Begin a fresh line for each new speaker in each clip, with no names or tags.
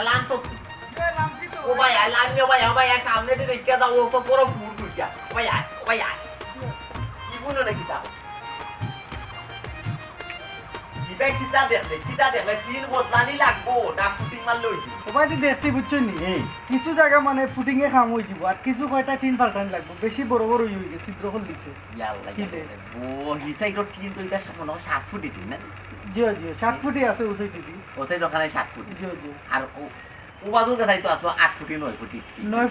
লাম তো ও ভাই লাম নিও ভাই সামনে দিয়ে দেখে দাও ও তো পুরো ফুল তুলছে ভাই কি বলো নাকি তা কিতা দেখলে তিন বদলানি লাগবো না ফুটিং মারলে হইছে
সবাই তো দেখছি বুঝছো নি কিছু জায়গা মানে ফুটিং এ খাম হয়ে যাব আর কিছু কয়টা টিন পাল্টান লাগবে বেশি বড় বড় হয়ে গেছে ছিদ্র হল দিছে
ও হিসাইটো টিন তো এটা মনে হয় 7 ফুট টিন না
জি 7 ফুটই আছে ওই সাইডে
ওই ওখানে 7 ফুট
জি
আর ও বাজুর কাছে তো আসলো 8 ফুটি 9 ফুটি
9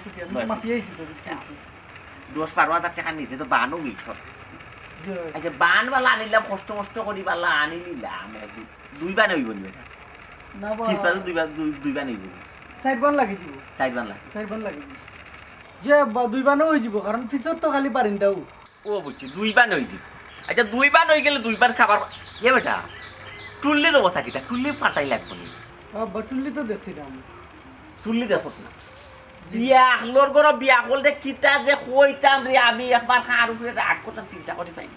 ফুটি আমি মাপিয়েছি তো দেখছি
10 12,000 টাকা নিচে তো বানও মিট আচ্ছা বান বালা আনিলাম কষ্ট করি বালা আনি নিলাম দুই বান হইব নি
না বা
কিস বাজু দুই বান হইব
সাইড বান লাগি দিব
সাইড বান
লাগি দিব যে দুই বানও হই যাব কারণ পিছত তো খালি পারিনটাও
ও বুঝছি দুই বান হইছি আচ্ছা দুই বান হই গেলে দুই বান খাবার এ বেটা টুল্লির অবস্থা কিটা টুল্লি ফাটাই লাগবে নি
বটুল্লি তো দেখছি না আমি
টুল্লি দেখছ না বিয়া হলোর গর বিয়া হলতে কিতা যে কইতাম রে আমি একবার খার উপরে রাগ কথা চিন্তা করি পাই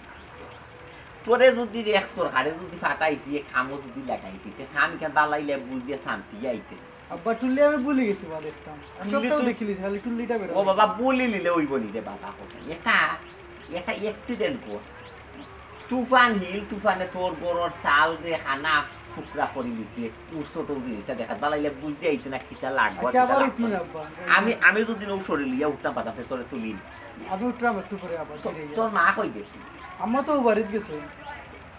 তোরে যদি রেখ তোর হাড়ে যদি ফাটাইছি খামো যদি লাগাইছি তে খাম কেন বালাইলে বুঝিয়ে শান্তি আইতে
বটুল্লি আমি ভুলে গেছি বা দেখতাম সবটাও দেখিলি খালি টুল্লিটা বের
ও বাবা বলি নিলে হইব নি রে বাবা কথা এটা অ্যাক্সিডেন্ট করছে তুফানে তোর গরর চাল রে খানা ফুকরা করে দিছে ছোট জিনিসটা দেখা বালাইলে বুঝে আইতে না কিটা লাগবে
আচ্ছা আবার উঠনি আব্বা
আমি যদি ও শরীর লিয়া উঠতাম পাতাম তোরে তুলি
আমি উঠলাম একটু করে আবার
তোর মা কই গেছি
আমরা তো বাড়িতে গেছি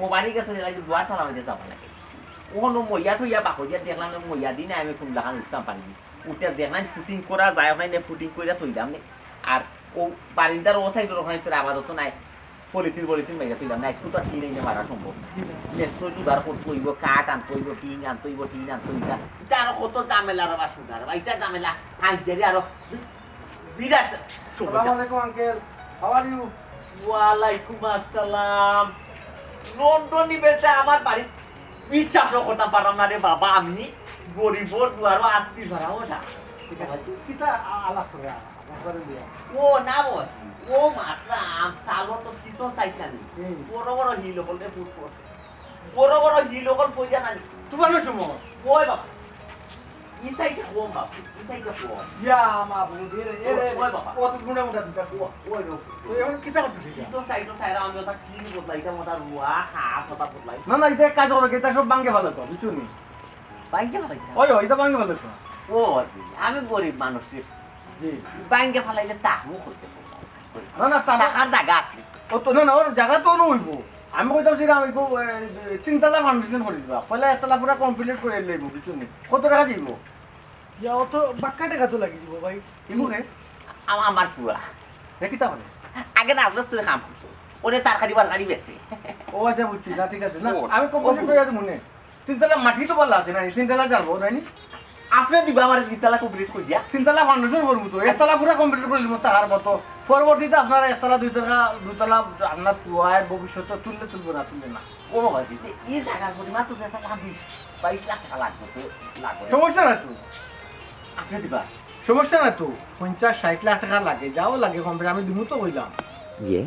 ও বাড়ি গেছে লাগে দুয়ার ঠালা হইতে যাবা লাগে ওনো মইয়া টইয়া বাকইয়া দেখলাম মইয়া দিনে আমি কোন লাগান উঠতাম পারিনি উঠে দেখলাম শুটিং করা যায় ওখানে ফুটিং কইরা থইলাম আর ও বাড়িটার ও সাইডের ওখানে তোর আপাতত নাই পলিথিন মাইরা তুইলাম না স্কুটার কিনে এনে মারা সম্ভব না লেস্টো দুবার করতে হইব কাঠ আনতে হইব টিন আনতে হইব এটা আরো কত ঝামেলার বা সুগার এটা ঝামেলা আইজারি আরো বিরাট
আসসালামু আলাইকুম আঙ্কেল হাউ আর ইউ
ওয়ালাইকুম আসসালাম লন্ডনি বেটা আমার বাড়ি বিশ্বাসও করতে পারলাম না রে বাবা আমি গরিবর দুয়ারও আত্মীয় ধরা ওটা
কিতা আলাপ করে করে দিয়া
ও না বস ও মাত্রা সালো তো কিছু চাইতা নি বড় হিল হল রে ফুট করছে বড় হিল হল পয়জা না
তুফানের সময়
ওই বাবা ই সাইডে কোম বাবা ই সাইডে কোম
ইয়া মা বুঝি রে
ওই বাবা
কত গুণে মোটা দিতা
ওই
এখন কিতা করতেছিস
কিছু সাইডে সাইরা আমি ওটা কি বদলাইতা মোটা রুয়া খাস ওটা বদলাই
না এটা কাজ হলো এটা সব ভাঙে ভালো তো বুঝছো নি
বাইকে ফলাইতা
ওই এটা ভাঙে ভালো তো
ও আমি গরিব মানুষ রে
জি
বাইকে ফলাইলে তাকমু করতে
না
টাকার জায়গা আছে
ও তো না ওর জায়গা তো নইব আমি কইতাছি আমি কো তিনতলা ফাউন্ডেশন করে দিবা পয়লা একতলা পুরো কমপ্লিট করে লইব বুঝছো নি কত টাকা দিব ইয়া ও তো বাক্কা টাকা তো লাগি দিব ভাই দিব কে
আমার পুরা
দেখি তাহলে
আগে না আসলে তুই কাম করতো ওরে তরকারি বারকারি বেছে
ও আচ্ছা বুঝছি না ঠিক আছে না আমি কমপ্লিট করে যাবো মনে তিনতলা মাটি তো বলা আছে না তিনতলা যাবো নাইনি
আপনি দিবা আমার তিনতলা কমপ্লিট করে দিয়া
তিনতলা ফাউন্ডেশন করবো তো একতলা পুরো কমপ্লিট করে দিব টাকার মতো পরবর্তীতে আপনারা একতলা দুইতলা আপনার ওয়ার ভবিষ্যতে তুলবো না তুলবে না
ও বাবা দিতে এই জায়গা করে মাত্র 22 লাখ টাকা লাগবে তো লাগবে
সমস্যা না তো
আপনি দিবা
সমস্যা না তো 50-60 লাখ টাকা লাগে যাও লাগে কমপ্লিট আমি দিমু তো কইলাম
ইয়ে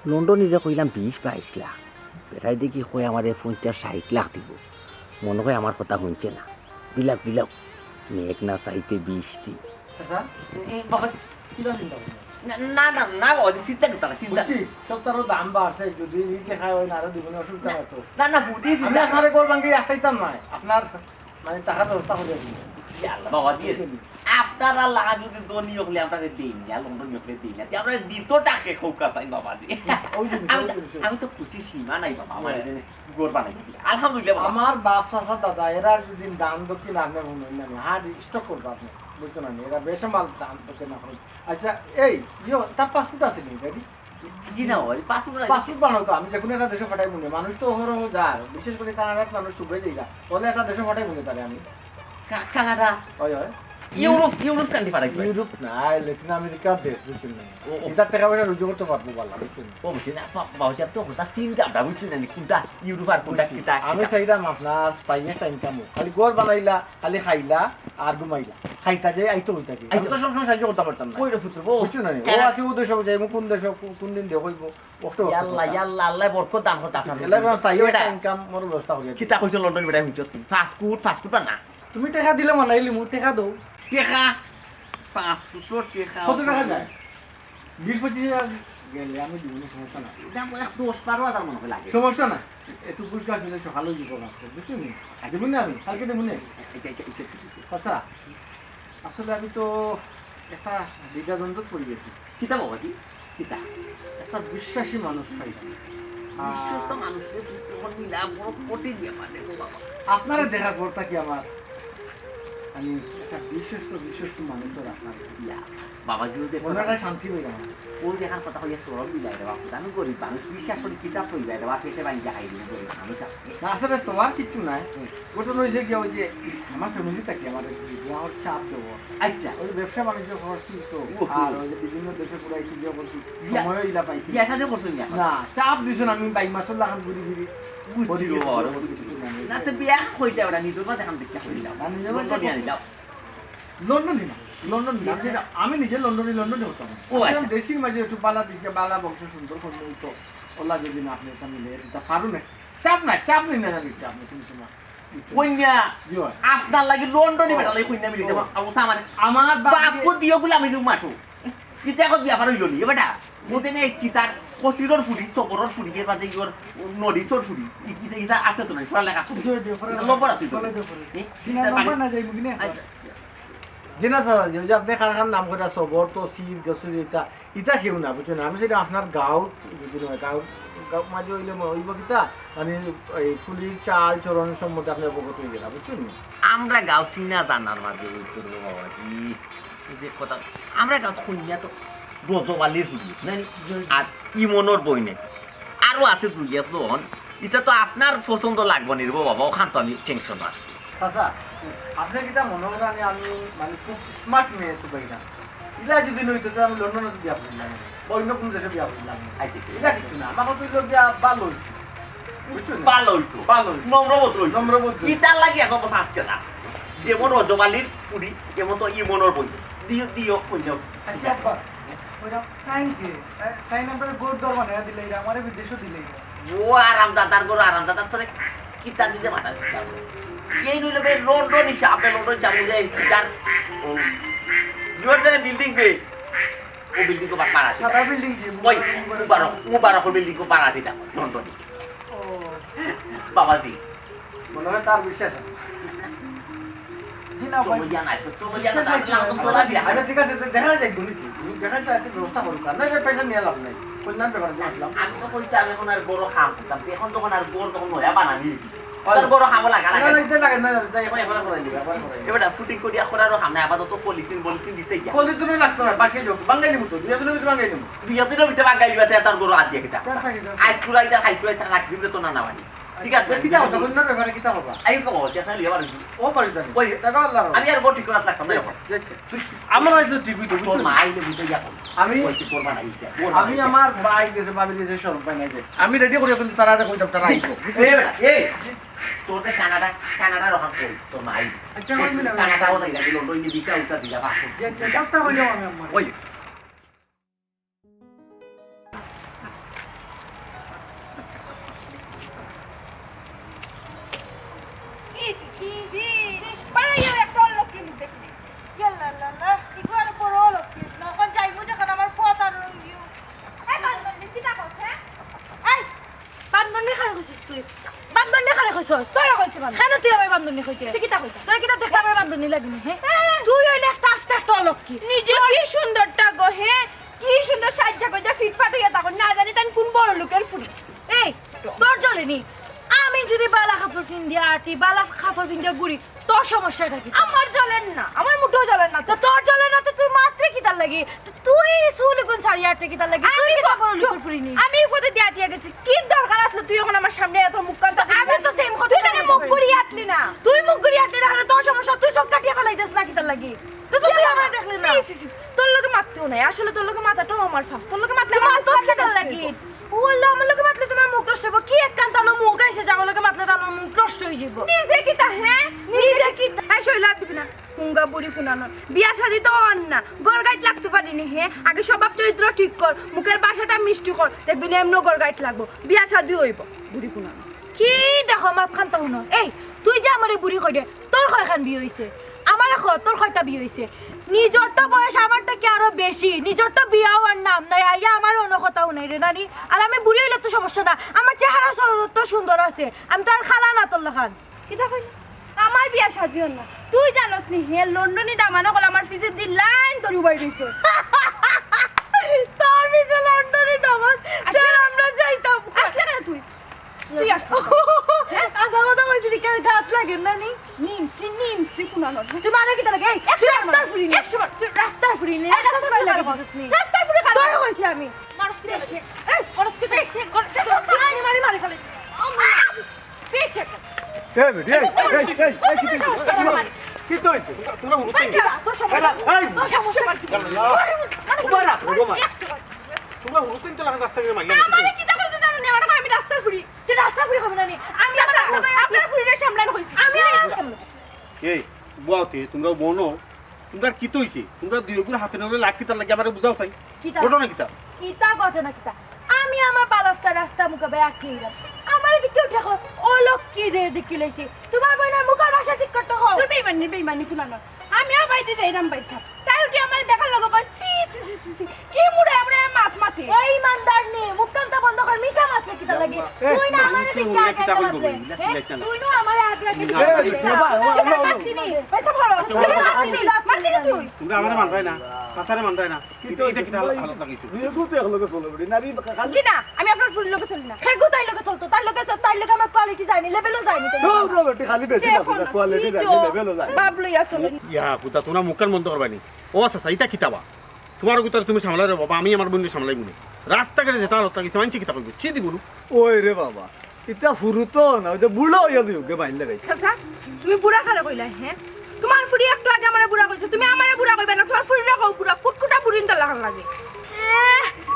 লন্ডনে যে কইলাম 20-22 লাখ বেটাই দেখি কই আমারে 50-60 লাখ দিব মনে হয় আমার কথা শুনছে না বিলাক মেঘ না চাইতে বৃষ্টি
আচ্ছা
বাবা
কিলা চিন্তা করো
না বাবা চিন্তা করতে না চিন্তা
সব তারও দাম বাড়ছে যদি রিট লেখা হয় না আরো দিবনে অসুবিধা হতো
না বুঝিস
আমি আপনার গোলবাঙ্গি একটাইতাম না আপনার মানে টাকার ব্যবস্থা করে দিই
বাবা দিয়ে আপনারা লাগা যদি দনি হলে আপনাদের দিই না লন্ডন হলে দিই না আমরা দিত টাকে খোকা চাই বাবা জি আমি তো খুশি সীমা নাই বাবা আমার গোর বানাই আলহামদুলিল্লাহ
আমার বাপ চাচা দাদা এরা যদি দাম দক্ষিণ আনে মনে না হার স্টক করবো আপনি বুঝতে না এরা বেশমাল দাম দক্ষিণ না আচ্ছা এই তার পাসপোর্ট আছে নি গাড়ি
জি না ওই
পাসপোর্ট বানাও তো আমি যখন একটা দেশে ফাটাই মনে মানুষ তো ওহরহ যায় বিশেষ করে কানাডার মানুষ শুভে যাই বলে একটা দেশে ফাটাই মনে পারে আমি
কানাডা
হয়
ইউরোপ কান্ট্রি ফাটাই
ইউরোপ না ল্যাটিন আমেরিকার দেশ বুঝছেন না ওটার টাকা পয়সা রুজু করতে পারবো বলা বুঝছেন
ও বুঝছি না বাবা তো ওটা চিন্তা বুঝছেন না কোনটা ইউরোপ আর কোনটা কিতা
আমি চাইলাম আপনার স্থায়ী একটা ইনকাম খালি ঘর বানাইলা খালি খাইলা আর ঘুমাইলা খাইতা যে আইতো হইতা কি আমি তো সবসময় সাহায্য করতে পারতাম না
কইরা ফুটবো
বুঝছো না ও আছে ও দেশ যাই কোন দেশ কোন দিন দেখ হইব ওটো
আল্লাহ বরকত দান করতে আপনার
এলা স্থায়ী একটা ইনকাম মোর ব্যবস্থা করি
কিতা কইছো লন্ডন বেটা হইছো ফাস্ট ফুড না
তুমি টাকা দিলে মানাইলি মু টাকা দাও
টেকা 500 টেকা
কত টাকা যায় 20-25 গেলে আমি দিব না সমস্যা না
এটা 10-12 মনে হয় লাগে
সমস্যা না একটু পুরস্কার দিলে সকালে দিব না বুঝছো নি দেবো না আমি কালকে দেবো না আচ্ছা আসলে আমি তো একটা দ্বিধাদ্বন্দ্ব পড়ে গেছি
কিতা বাবা কি কিতা
একটা বিশ্বাসী মানুষ চাই
বিশ্বস্ত মানুষের তখন মিলা বড় কঠিন ব্যাপার দেখো বাবা
আপনারা দেখার পর থাকি আমার আমি একটা বিশ্বস্ত মানুষের আপনার
ইয়া বাবা জিও
মনটা শান্তি হয়ে যাবে
ওই দেখার কথা হইয়া সরব বিলাই দেওয়া আমি গরিব মানুষ বিশ্বাস করি কিতাব হয়ে যায় দেওয়া পেটে বাড়ি যাই দিই গরিব মানুষ
না আসলে তোমার কিছু নাই ঘটনা হয়েছে কি ওই যে আমার ফ্যামিলি থাকি আমার আমার চাপ দেবো
আচ্ছা
ওই ব্যবসা বাণিজ্য করছি তো আর ওই যে বিভিন্ন দেশে পুরাইছি যে করছি
ইয়া-
সময় ইলা পাইছি
বিয়া সাথে করছো না
না চাপ দিছেন আমি বাইক মাসুল লাগান ঘুরি ঘুরি
বুঝছি বাবা না তো বিয়া হইতে ওরা নিজের মাঝে এখন দেখতে হইলাম
না, নিজের
লন্ডন
মাঝে
নিয়ে নিলাম
লন্ডনই না সেটা আমি নিজে লন্ডনে হতাম
ও আচ্ছা।
দেশের মাঝে একটু বালা দিচ্ছে বালা বংশ সুন্দর করলে তো ওলা যদি না আপনি এটা মিলে এটা পারু না চাপ নেই না জানি আপনি তুমি শোনা
কন্যা
জি হয়।
আপনার লাগে লন্ডনে বেটালে কন্যা মিলিতে আমার আমার
আমার
বাপু দিও গুলো আমি যে মাঠু কিতা এখন বিয়া পার হইল নি বেটা মতে নেই কিতার কচিরর ফুটি চপরর ফুটি এর বাদে ইওর নদীসর ফুটি কিতা কিতা আছে তো না সরা লেখা লম্বর আছে তো
জিনা স্যার যে আপনি কারখানার নাম করে সবর তো সির গসুর ইটা কেউ না বুঝছেন আমি সেটা আপনার গাঁও যদি নয় গাঁও মাঝে হইলে হইব কিতা মানে এই ফুলির চাল চরণ সম্বন্ধে আপনি অবগত হয়ে গেলাম বুঝছেন
আমরা গাও চিনা জানার মাঝে ওই করবো বাবাজি এই যে কথা আমরা গাও কন্যা তো রজওয়ালির ফুলি আর ইমনোর বই নেই আরো আছে দুই এখন এটা তো আপনার পছন্দ লাগবে নি রে বাবা ওখান তো আমি টেনশন আছি
আচ্ছা আপনি কিটা মনে করেন আমি মানে খুব স্মার্ট মেয়ে তো পাইলাম এটা যদি নইতো আমি লন্ডনে বিয়া করলাম অন্য কোনো দেশে বিয়া করলাম এটা কিছু না আমার তো বিয়া ভালো বুঝছেন
ভালো হইতো
ভালো
নম্রবত হইতো
নম্রবোধ
ইটার লাগে এখন তো ফার্স্ট ক্লাস যেমন রজওয়ালির পুরি তেমন তো ইমনোর বই দিও দিও কইছো
আচ্ছা আব্বা ওইটা টাইম কি টাইম নাম্বার গোর দরবার না দিলে এটা আমারে বিদেশও দিলে
ও আরাম দাদার গরু আরাম দাদার তোরে কিতা দিতে মাথা দিতে এই নইলে বে লন্ডন হিসাবে লন্ডন যাবো যে কিতার জোরদারে বিল্ডিং বে ও বিল্ডিং কো পাড়া আছে
সাদা বিল্ডিং কি
ওই মুবারক বিল্ডিং কো পাড়া দিতা লন্ডন
ও
বাবা দি
মনে হয় তার বিশ্বাস আছে জি না ভাই
চলো জানা তো চলো জানা তাহলে তো চলা দিয়া
আচ্ছা ঠিক আছে দেখা যায় গুলি দেখা যায় একটা ব্যবস্থা করুন না যে পয়সা নিয়ে লাভ নাই কন্যার ব্যাপারে জানলাম
আমি তো কইছি আমি এখন আর বড় খাম করতাম এখন তখন আর বড় তখন নয়া বানানি তার বড় খাম লাগা
না
লাগা
না এটা লাগে না যাই এখন করে দিবা
এবার ফুটিং করিয়া করারও খাম না আপাতত পলিথিন দিছে কি
কলি তুমি লাগতো না পাশে যাও বাঙ্গাই নিমু তো দুই দিনের ভিতরে বাঙ্গাই নিমু
বিয়া দিলে বিতে বাগাই দিবা তার গরু আদ দিয়ে কিতা
কেন থাকি
আজ পুরা এটা খাই পুরা রাখি দিলে তো না না বানি ঠিক আছে
কিটা হতো কন্যার ব্যাপারে কিটা হবে
আই কো যেটা লিয়া
ও পারি জানি
ওই
টাকা আল্লাহ
আমি আর বটি করাত লাগতাম না এখন
আমার হয়তো টিভি তো
তোর মা আইলে বুঝে যা
আমি
বলছি করবা না ইচ্ছা
আমি আমার বাইক দেশে ভাবি দেশে সরব পাই নাই আমি রেডি করে কিন্তু তারা কই দাও তারা আইবো
এই তোর কানাডা রকম কই তোর মা আই
আচ্ছা আমি না
কানাডা ওটা দিলা দিল ওই দিকা উঠা দিলা বাস
যাত্রা হইলো আমি আমার
ওই
আমি যদি বালা কাপড় কিনদিয়া আটি বালা কাপড় কিনদিয়া গুড়ি তোর সমস্যাটা কি আমার জ্বলেন না আমার মুঠো জ্বলেন না তো তোর জ্বলেন না তো তুই মাত্রে কি তার লাগি তুই সুল কোন ছাড়ি আটে কি তার লাগি তুই কি কাপড় লুকুর পুরিনি আমি কোতে দিয়া দিয়া গেছি কি দরকার আসলো তুই এখন আমার সামনে এত মুখ কান্তা আমি তো সেম কথা তুই না মুখ গুড়ি আটলি না তুই মুখ গুড়ি আটলি না তোর সমস্যা তুই সব কাটিয়া ফেলাইছিস না কি তার লাগি তো তুই আমার দেখলি না তোর লগে মারতেও নাই আসলে তোর লগে মাথাটাও আমার ফাঁস তোর লগে মারতে আমার তো কি তার লাগি ওল্লা আমার লগে মারলে তোমার মুখ নষ্ট হবে কি এক কান তালো মুখ আইছে যা আমার লগে মারলে আমার মুখ নষ্ট হয়ে যাবে নিজে কি তা হ্যাঁ নিজে কি আই শৈলা দিবি না হুঙ্গা বুড়ি ফুনানো বিয়া শাদি তো অন না গর গাইট লাগতে পারিনি হে আগে স্বভাব চরিত্র ঠিক কর মুখের ভাষাটা মিষ্টি কর দেখবি না এমন গর গাইট লাগবো বিয়া শাদি হইব বুড়ি ফুনানো কি দেখো মাপ খান্তা শুনো এই তুই যে আমার বুড়ি কই দে তোর কয়খান বিয়ে হইছে আমার তোর কয়টা বিয়ে হইছে নিজর তো বয়স আমার থেকে আরো বেশি নিজর তো বিয়া হওয়ার নাম নাই আইয়া আমার অন্য কথা শুনাই রে নানি আর আমি বুড়ি হইলে তো সমস্যা না আমার চেহারা তো সুন্দর আছে আমি তো আর খালা না তোর লাখান কিটা কই আমার বিয়া সাজিও না তুই জানোস নি হে লন্ডনে দামানো কল আমার ফিসে দি লাইন তোর উবাই দিছ তোর ফিসে লন্ডনে দামাস স্যার আমরা যাইতাম আসলে না তুই তুই আসা কথা কইছিস কি গাছ লাগে না নি নিমছি কুনানো তুই মানে কি লাগে এই রাস্তার ফুরি নি তুই রাস্তার ফুরি নি রাস্তার ফুরি লাগে বলছিস নি রাস্তার ফুরি কাজ তোর কইছি আমি মারস কি এই করস কি পেছে করতে মারি ফেলে পেছে
এই বেটি কি তো তোমরা হুরুতে তোমরা হুরুতে তো লাগা রাস্তা দিয়ে মাইলা
মানে কি তা কইছিস জানো না আমি রাস্তার ফুরি তুই রাস্তার ফুরি হবে না নি আমি আপনার ফুরিরে সামলানো হইছি আমি
এই বুয়াতে তোমরা বনো তোমরা কি তৈছে তোমরা দুই গুলো হাতে নালে লাখ কিতা লাগে আমারে বুঝাও তাই
কিতা
ঘটনা কিতা
কিতা ঘটনা কিতা আমি আমার বালকটা রাস্তা মুখে বে আটকে গেলাম আমার দিকে উঠে কো ও লোক কি রে দেখি লইছি তোমার বোনের মুখের ভাষা ঠিক করতে হো তুই বেইমানি কুনানো আমিও বাইতে যাইরাম বাইতা তাই উঠি আমার দেখার লগো কই সি কি মুড়ে আমরা মাথে এই ইমানদার নে মুখটা বন্ধ কর মিছা মাথে কিতা লাগে তুই না আমারে দেখি আগে তুই না আমারে আগে পয়সা ভরো মারতি তুই
তোমরা আমারে মানবাই না কাছারে মানবাই না কিন্তু এটা কিতা হালত লাগিছে
কি না আমি আপনার ফুল লোকে চলি না খেগু তাই লোকে চলতো তার লোকে আমার কোয়ালিটি যায়নি লেভেলও যায়নি
খালি বেশি না কোয়ালিটি লেভেলও যায়
বাবলই আসলে
ইয়া পুতা তোমরা মুখের বন্ধ করবানি ও আচ্ছা এটা কিতাবা তোমার গুতার তুমি সামলাই রে বাবা আমি আমার বন্ধু সামলাই বুনি রাস্তা ঘাটে যেটা হালত লাগিছে মানছি কিতা কইবে ছি দিবু
ওই রে বাবা এটা ফুরুতো না ওই যে বুড়ো হইয়া দিওগে বাইল লাগাই
চাচা তুমি বুড়া খালে কইলা হ্যাঁ তোমার ফুড়ি একটু আগে আমারে বুড়া কইছো তুমি আমারে বুড়া কইবে না তোমার ফুড়িরা কও বুড়া কুটকুটা ফুড়িন তা লাগান লাগে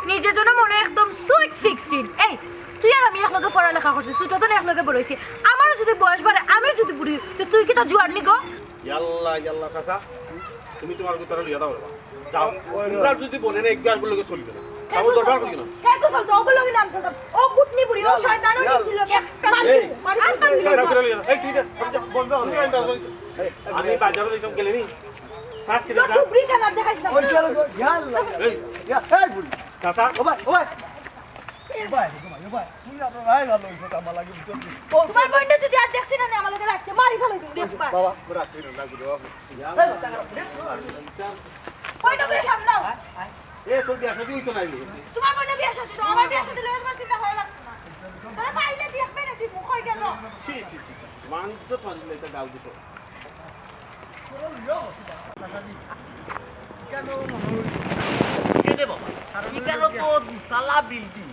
নিজের জন্য মনে একদম সুইট 16 এই তুই আর আমি একলগে পড়ালেখা করছিস তুই তো একলগে বড় হইছিস আমারও যদি বয়স বাড়ে আমি যদি বুড়ি তো তুই কি তা জুয়ার নি গো
ইয়াল্লা চাচা তুমি তোমার গুতার লিয়া দাও যাও তোমরা যদি বনে না একবার বলে চলবে না তাও দরকার করি না
কে তো তো ওগুলোকে নাম তো ও কুটনি বুড়ি ও শয়তানও নিছিল
আমি বাজারে যাইতাম গেলে নি সাত কিলো
তো বুড়ি জানা দেখাইছ না
ওই চলো ইয়াল্লা এই বুড়ি
চাচা
ও ভাই তুই আপনার ভাই ভালো হইছে আমার লাগে
তোমার বইন্ডা যদি আর দেখছিস না আমাদের রাখছে মারি ফেলে দেখবা
বাবা রাখি না লাগি বাবা
বইন্ডা করে সামলাও
এ তোর বিয়া শাদী হইতো না
তোমার বইন্ডা বিয়া সাথে তো আমার বিয়া সাথে লয়ের মাসিটা হয় লাগছে না তোরা পাইলে দেখবে না তুই মুখ হই গেল
ছি মান তো পারলে এটা দাও দিত
কেনে বাবা এখানে তো দুতলা বিল্ডিং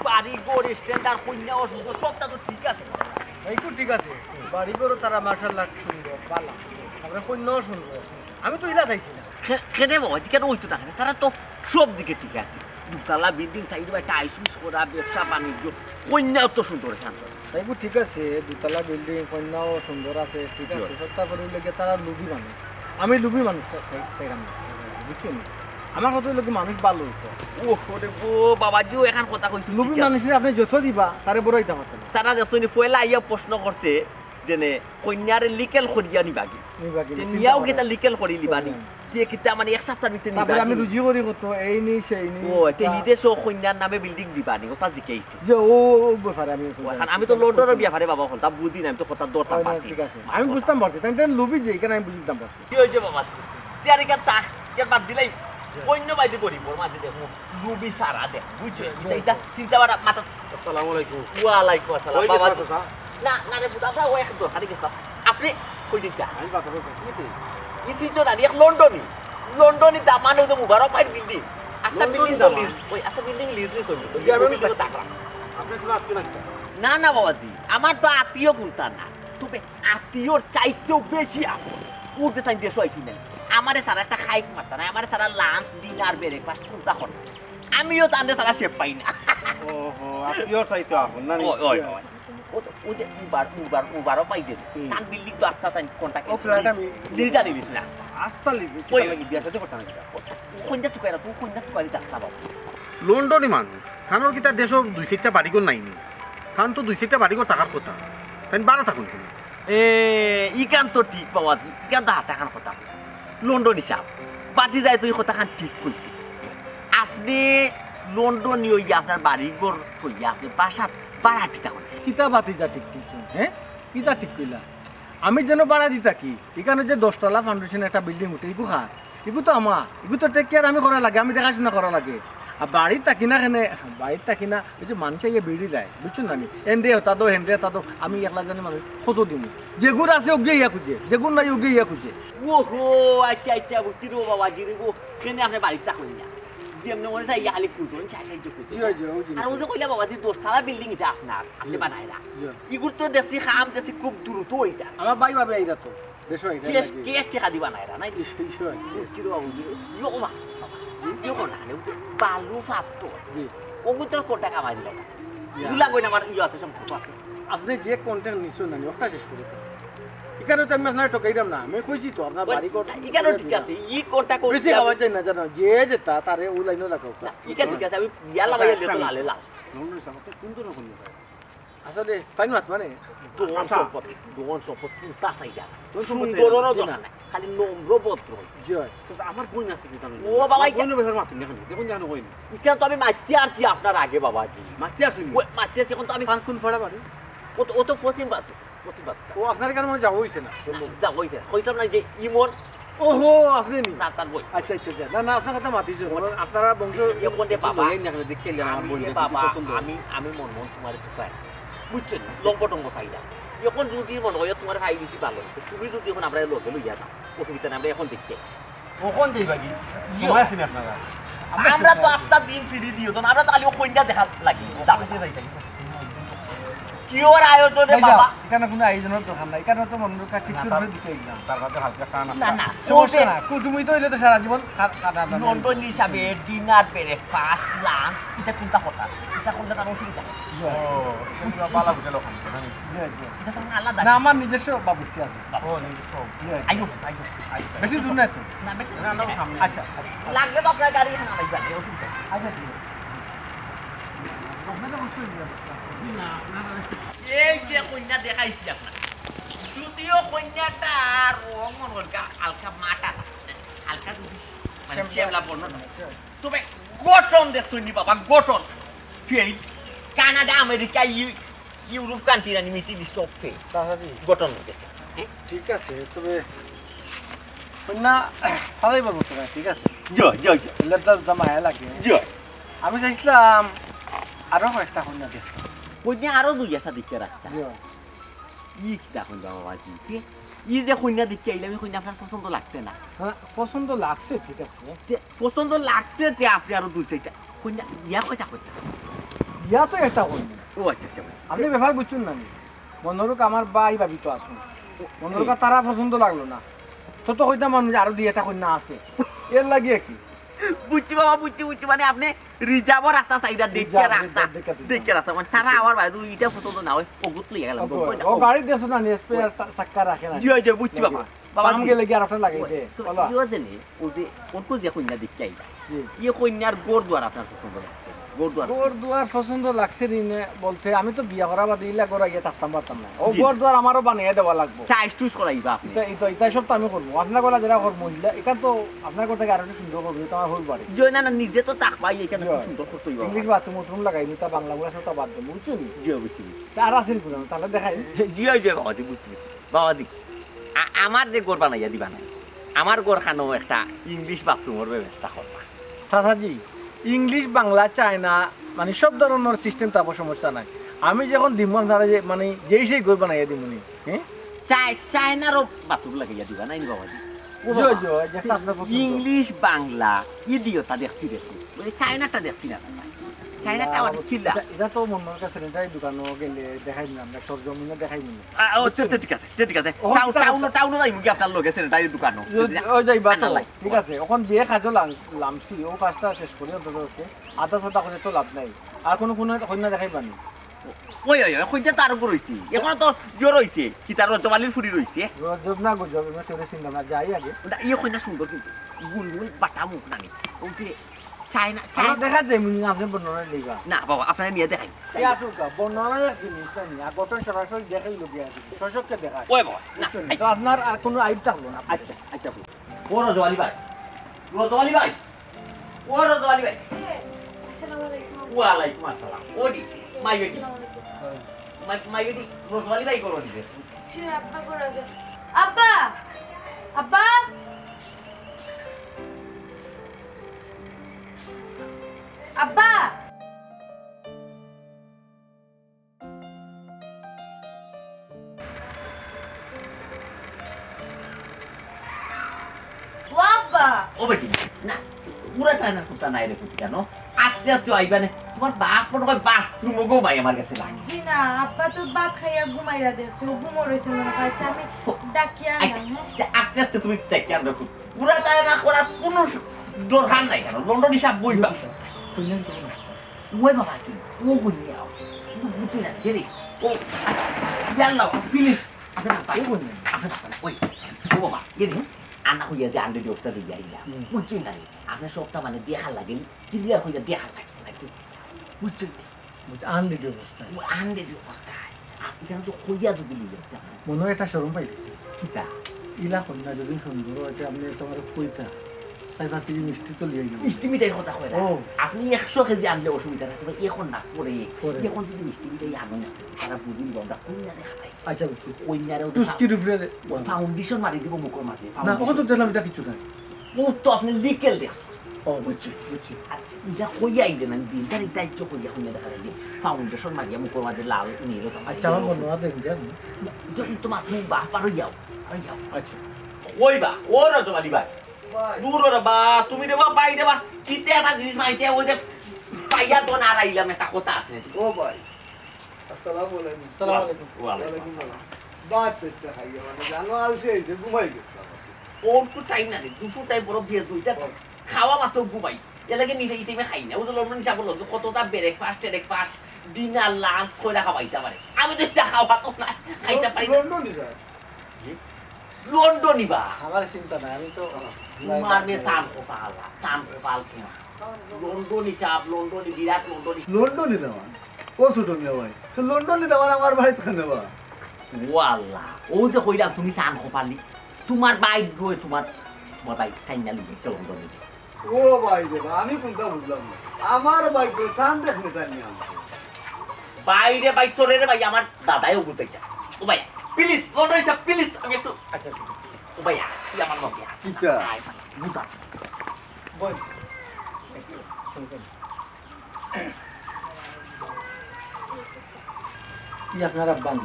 বাড়ি গোর স্ট্যান্ডার্ড কন্যা অসুন্দর সবটা তো ঠিক আছে
এইটু ঠিক আছে বাড়ি করো তারা মাশাআল্লাহ সুন্দর ভালো আমরা কন্যাও সুন্দর আমি তো ইলা যাইছি না
কেনে বাবা কেন হইতো না তারা তো সব দিকে ঠিক আছে দুতলা বিল্ডিং সাইডে একটা আইসুস করা ব্যবসা বাণিজ্য কন্যাও তো সুন্দর শান্ত
এইটু ঠিক আছে দুতলা বিল্ডিং কন্যাও সুন্দর আছে ঠিক আছে তারপরে লেগে তারা লুবি মানুষ আমি লুবি মানুষ সেখানে বুঝছেন আমার কথা লোক মানুষ ভালো হইতো
ও বাবাজিও এখন কথা কইছিল
লুবি মানুষের আপনি যত দিবা তারে বড় হইতে পারতেন
তারা দেখছনি পয়লা আইয়া প্রশ্ন করছে যে কন্যারে লিকেল করিয়া নিবাগি নিয়াও কিতা লিকেল করি লিবানি যে কিতা মানে এক সপ্তাহ ভিতরে
তারপরে আমি
নিবানি
রুজি করি কত এই নি সেই নি
ও তে হিদেশ কন্যার নামে বিল্ডিং দিবানি কথা জিকাইছে
যে ও ব্যাপারে আমি
এখন আমি তো লন্ডনের বিয়াফারে বাবা হল তা বুঝি না আমি তো কথা দরটা
হয় না,
পাচ্ছি
ঠিক আছে আমি বুঝতাম পারছি তাই লুবি যে এখানে আমি বুঝতাম পারছি
কি হইছে বাবা তেয়ারিকা তা কে বাদ দিলাই কন্য বাইতে করিব মাঝে দেখো লুবি সারা দেখ বুঝছো এটা চিন্তা করা মাথা
আসসালামু আলাইকুম
ওয়ালাইকুম আসসালাম
ওই
বাবা
চাচা
না না রে বুঝা আমরা ওই একদম হারি গেছ আপনি কই দিতা
আমি কথা বলছি
ইসি তো না এক লন্ডনি দামানো তো মুবারক পাই বিল্ডিং আস্তা বিল্ডিং তো লিজ ওই আস্তা বিল্ডিং লিজ লিজ হইলো তো আমি তো টাকা
আপনি শুনে আসছেন
না না বাবাজি আমার তো আত্মীয় কোনটা না তবে আত্মীয়র চাইতেও বেশি আপন উঠতে তাই দেশ হইছি না আমারে সারা একটা খাইক মারতা না আমারে সারা লাঞ্চ ডিনার ব্রেকফাস্ট কোনটা করে আমিও তান্ডে সারা শেপ পাই না
ওহো আপনিও চাইতো আপন না
ওই ও যে উবারও পাইছে তান বিল্ডিং তো আস্তা তাই কন্টাক্ট
ও ফ্ল্যাট আমি
লিজা নিলিস না
আস্তা লিজি
ওই
লাগি বিয়া সাথে করতে না
কোনটা তুকাইরা তুই কোনটা তুকারি দাস্তা বাবু
লন্ডনই মানুষ খানোর কিতা দেশ দুই চারটা বাড়িঘর নাইনি খান তো দুই চারটা বাড়িঘর টাকার কথা তাই 12টা কোন
ইকান তো ঠিক বাবাজি ইকান তো হাসা খান কথা লন্ডন হিসাব বাতি যায় তুই কথা খান ঠিক কইছি আপনি লন্ডন ইয়া আপনার বাড়ি ঘর কইয়া আপনি বাসাত বাড়া টিকা করে
কিতা বাতি যা ঠিক ঠিক হ্যাঁ কিতা ঠিক কইলা আমি যেন বাড়া দি থাকি এখানে যে 10 তলা ফাউন্ডেশন একটা বিল্ডিং উঠে ইগু খা ইগু তো আমার ইগু তো টেক কেয়ার আমি করা লাগে আমি দেখাশোনা করা লাগে আর বাড়ির থাকি না কেনে বাড়ির থাকি না ওই যে মানুষ ইয়ে বেড়ি যায় বুঝছো না এন্ডে হতা দো হেন্ডে হতা দো আমি একলা জানি মানুষ কত দিন যেগুন আছে ওগে ইয়া খুঁজে যেগুন নাই ওগে ইয়া খুঁজে
ওহো আচ্ছা আচ্ছা বুঝছি রে বাবাজি রে গো কেনে আপনি বাড়ি থাকুন না যেমন মনে চাই খালি কুজন সাহায্য করতে আর ওই যে কইলা বাবাজি 10 তলা বিল্ডিং এটা আপনার আপনি বানাইলা ইগুর তো দেশি খাম দেশি খুব দ্রুত হই যায়
আমার ভাই ভাবে আইরা তো দেশো আইরা
কেস টেকা দি বানাইলা নাই বুঝছি রে বাবাজি ইয়ো মা ইয়ো কোন না বালু ফাতো ওগু তো কোটা কামাই দিলা ইগুলা কই না আমার ইয়ো আছে সম্পর্ক আছে
আপনি যে কন্টেন্ট নিছো না ওটা শেষ করে এখানে তো আমি আপনার ঠকাইলাম না আমি কইছি তো আপনার বাড়ি কোট
ইকানো ঠিক আছে ই কোটা কই
বেশি খাওয়া যায় না জানো যে যেটা তারে ও লাইনও লাগাও
ইকা ঠিক আছে আমি ইয়ালা ভাইয়া লেতো লালে লাল
লন্ডনের সাথে কোন ধরনের কোন
আসলে তাই মাত মানে
দোন সম্পদ চিন্তা চাইদা সুন্দরও দোকান নাই খালি নম্র ভদ্র
জয়
আমার বোন আছে কি জানো
ও বাবা
বোন বেহার মাতুন দেখুন দেখুন জানো কই
ইকা তো আমি মাইতে আসছি আপনার আগে বাবাজি
মাতি আসুন
ওই মাইতে আসছি এখন তো আমি
কোন ফড়া বাড়ি
ও তো পশ্চিম বাত
ও আপনার কাছে মনে যাওয়া হইছে না
যা কইছে কইতাম না যে ইমন
ওহো আপনি নি
না তার বই
আচ্ছা আচ্ছা আচ্ছা। না না আপনার কথা মাতিছো আপনারা বংশ
এখন দে বাবা
এই না দেখে আমার
আমি
বোন
রে বাবা আমি মন তোমার ঠকাই বুঝছেন লম্পটঙ্গ চাইদা এখন যদি মনে হয় তোমার ভাই বেশি ভালো হচ্ছে তুমি যদি এখন আমরা লোকে লইয়া যাও অসুবিধা নেই আমরা এখন দেখতে
কখন যাইবা কি
সময় আছে আপনারা
আমরা তো আস্তা দিন ফিরি দিও তো আমরা তো খালি কইনা দেখা লাগি কি ওর আয়োজনে বাবা
এখানে কোনো আয়োজনের দরকার নাই এখানে তো মনের কাছে ঠিক করে দিতে একদম
তার কাছে হালকা টান
না না
সমস্যা না তুমি তো হইলে তো সারা জীবন কাটা
লন্ডন হিসাবে ডিনার ব্রেকফাস্ট লাঞ্চ এটা কোনটা কথা এটা কোনটা তার অসুবিধা নেই
ও বালা বুঝে লোক
এটা তো আলাদা
না আমার নিজস্ব বাবুর্চি আছে
ও নিজস্ব
আইও
বেশি দূর নাই তো
না বেশি
না না সামনে
আচ্ছা
লাগলে তো আপনার গাড়ি এখানে আনাইবা অসুবিধা নেই
আচ্ছা ঠিক আছে
এই যে কন্যা দেখাইছি আপনার যদিও কন্যাটার রং মনে হয় হালকা মাটা হালকা মানে শ্যামলা বর্ণ তবে গঠন দেখছেন নি বাবা গঠন ফেরি কানাডা আমেরিকা ইউরোপ কান্ট্রি রানি মিটিং সব ফে
তাহলে
গঠন দেখছে
ঠিক আছে তবে কন্যা ভালোই বলবো তোরা ঠিক আছে
জয় জয় জয়
লেদার জামায়া লাগে
জয়
আমি চাইছিলাম আরো কয়েকটা কন্যা দেখছি
কন্যা আরো দুই একটা দিকে রাখছে ই দেখুন বাবা ই যে কন্যা দিকে আইলে আমি কন্যা আপনার পছন্দ লাগছে না
পছন্দ লাগছে ঠিক আছে
পছন্দ লাগছে যে আপনি আরো দুই চারটা কন্যা ইয়া কয়টা করতে
ইয়া তো একটা কন্যা
ও আচ্ছা আচ্ছা
আপনি ব্যাপার বুঝছেন না মনোরক আমার ভাই ভাবি তো আসুন মনোরক তারা পছন্দ লাগলো না তো তো হইতাম মানুষ আরো দুই একটা কন্যা আছে এর লাগিয়ে কি
বুঝছি বাবা বুঝছি মানে আপনি রিজার্ভর রাস্তা সাইডা দেখে রাস্তা দেখে রাস্তা মানে তারা আমার ভাই দুইটা পছন্দ না হয় ওগুত লিয়ে গেলাম
ও গাড়ি দেছো না স্পেয়ার চাক্কা রাখে না
জয় জয় বুঝছি বাবা বাবা
আমি গেলে কি আর একটা লাগে দে বলো
ইও জানি ও যে কোন যে কন্যা দেখতে আইবা ইয়ে কন্যার গোর দ্বার আপনার পছন্দ লাগছে গোর দ্বার
গোর দুয়ার পছন্দ লাগছে দিনে বলছে আমি তো বিয়া করা বাদে ইলা করা গিয়ে থাকতাম পারতাম না ও গোর দুয়ার আমারও বানিয়ে দেওয়া লাগবে
সাইজ টুজ করাইবা আপনি
এটা সব তো আমি করবো আপনার গলা যেটা করবো মহিলা এটা তো আপনার কথা আরো সুন্দর করবো এটা আমার হল বাড়ি
জয় না না নিজে তো তাকবাই এখানে সুন্দর করতেই বাবা
ইংলিশ বাথরুম উঠরুম লাগাইনি তা বাংলা গুলা সব বাদ দেবো বুঝছো নি
জয় বুঝছি
আর আসেন কোনো তাহলে দেখাই
জয় জয় বাবাজি বুঝছি বাবাজি আমার যে গোর বানাইয়া দিবা না আমার গোর খানো একটা ইংলিশ বাথরুমের ব্যবস্থা করবা
চাচাজি ইংলিশ বাংলা চায়না মানে সব ধরনের সিস্টেম তারপর সমস্যা নাই আমি যখন দিব আপনারা যে মানে যেই সেই গই বানাইয়া দিব নি হ্যাঁ
চায়নারও বাথরুম লাগাইয়া দিবা নাই বাবাজি
জয় জয় যেটা আপনার পছন্দ।
ইংলিশ বাংলা ইদিওটা দেখছি দেখছি ওই চায়নাটা দেখছি না চায়নাটা আমার খিল্লা
এটা তো মনের কাছে এটাই দোকানে গেলে দেখাই না আমরা সরজমিনে দেখাই নি
ও ঠিক আছে ঠিক আছে টাউন যাই মুখে আপনার লোক আছে তাই দোকানও
ওই যাইবা তো ঠিক আছে এখন যে কাজও লামছি ও কাজটা শেষ করে অন্তত আধা ছটা করে তো লাভ নাই আর কোনো কন্যা দেখাই পানি
ওই ওই কইতে তার উপর রইছি এখন তো জোর রইছে কি তার রজবালির ফুরি রইছে
গজব না গজব আমি তোরে চিন্তা না যাই আগে
ওটা ইয়ে কইনা সুন্দর কিন্তু গুলগুল বাটা মুখ নানি ওই যে চায়না
আমরা দেখা যায় মুনি আপনি বর্ণনা লিখা
না বাবা আপনারা নিয়ে দেখাই
এই আসুকা বর্ণনা এক জিনিস না গঠন সরাসরি দেখাই লোকে আছে দর্শককে দেখা
ওই বাবা না
তো আপনার আর কোনো আইব থাকলো না
আচ্ছা আচ্ছা ও রজওয়ালি ভাই রজওয়ালি ভাই ও রজওয়ালি ভাই
আসসালামু আলাইকুম
ওয়ালাইকুম আসসালাম ওডি মাই বেটি মাই বেটি রজওয়ালি ভাই করো দিবে
জি আপনা করে দে আব্বা আব্বা আব্বা ও আব্বা
ও বেটি না পুরা তাই না কুত্তা নাই রে কুত্তি কেন আস্তে আস্তে আইবানে তোমার বাপ মনে হয় বাথরুম গো ভাই আমার কাছে লাগে
জি না আব্বা তো ভাত খাইয়া ঘুমাইরা দেখছে ও ঘুমো রইছে মনে হয় আচ্ছা আমি ডাকিয়া আনলাম হ্যাঁ
আস্তে আস্তে তুমি দেখে আনবে পুরা তাই না করার কোনো দরকার নাই কেন লন্ডন হিসাব বইবা
শুনলেন তো
ওই বাবা আছে ও বলি আও বুঝি না দেরি ও ইয়াল্লা প্লিজ আপনি তাই বললেন আপনি ওই ও বাবা এরি আনা হইয়া যে আন্ডে দিওস্তা দিয়ে আইলা বুঝছি না আপনি সবটা মানে দেখা লাগে ক্লিয়ার হইয়া দেখা থাকে নাকি বুঝছি
আন দিদি অবস্থা
ও আন্ডে দিওস্তায় আপনি কেন তো হইয়া যদি লিয়ে
মনে হয় একটা শরম পাইছে
কিতা
ইলা কন্যা যদি সুন্দর হইতে আপনি তোমার কইতা তাই ভাবছি মিষ্টি তো লিয়ে যাবো
মিষ্টি মিঠাই কথা কয় না
ও।
আপনি 100 কেজি আনলে অসুবিধা না তবে এখন না পরে
পরে।
এখন যদি মিষ্টি মিঠাই আনো না তারা বুঝিল আমরা কইনা দেখা পাই
আচ্ছা বুঝছি
কইনারেও
টুস্কির উপরে
ফাউন্ডেশন মারি দিব মুখের মাঝে
না ও তো দিলাম এটা কিছু নাই
ও তো আপনি লিকেল দেখছেন
ও বুঝছি বুঝছি
আর এটা কইয়া আইলেন আমি দিনটার দায়িত্ব কইয়া কইয়া দেখা যায় ফাউন্ডেশন মারিয়া মুখের মাঝে লাল নীল
আচ্ছা আমার বর্ণনা দেখি যান
তোমার তুমি বাপ আর যাও
আচ্ছা
ওই বা ও রজমালি ভাই দূর রে বা তুমি রে বা পাই রে বা কিতে একটা জিনিস মাইছে ওই যে পাইয়া তো না রাইলাম একটা কথা আছে
ও ভাই আসসালামু আলাইকুম
আসসালামু আলাইকুম
ওয়ালাইকুম আসসালাম
বাদ পেটটা খাইয়া মানে জানো আলসে হয়েছে ঘুমাই গেছিলাম
ওর তো টাইম না রে দুপুর টাইম বড় বিয়ে হইতা খাওয়া মাত্র ঘুমাই এর লাগে নিজে এই টাইমে খাই না ও যে লন্ডন হিসাব হলো কতটা ব্রেকফাস্ট ডিনার লাঞ্চ করে খাওয়াইতে পারে আমি তো এটা খাওয়া তো না খাইতে পারি না
লন্ডনে যায়
লন্ডনই বা
আমার চিন্তা নাই আমি তো
তোমার মে সান কোফাল কিনা লন্ডন হিসাব লন্ডনই বিরাট লন্ডন
লন্ডনে দেওয়া ও ছোট মেয়ে ভাই তো লন্ডনে দেওয়া আমার বাড়িতে কেন দেওয়া
ওয়াল্লাহ ও যে কইলাম তুমি সান কোফালি তোমার বাইক গো তোমার বাইক টাইনা লিখেছে লন্ডনে
ও ভাই রে ভাই, আমি কোনটা বুঝলাম না আমার বাইক তো চান দেখনে টাইম নিয়ে আমাকে
বাইরে বাইক তোরে রে ভাই আমার দাদাইও বুঝাইতা ও ভাই প্লিজ লন্ডন হিসাব প্লিজ আমি একটু
আচ্ছা ঠিক আছে
ও ভাই তুই আমার মধ্যে
কিতা?
বুঝা
বল শুনবেন কি আপনারা বান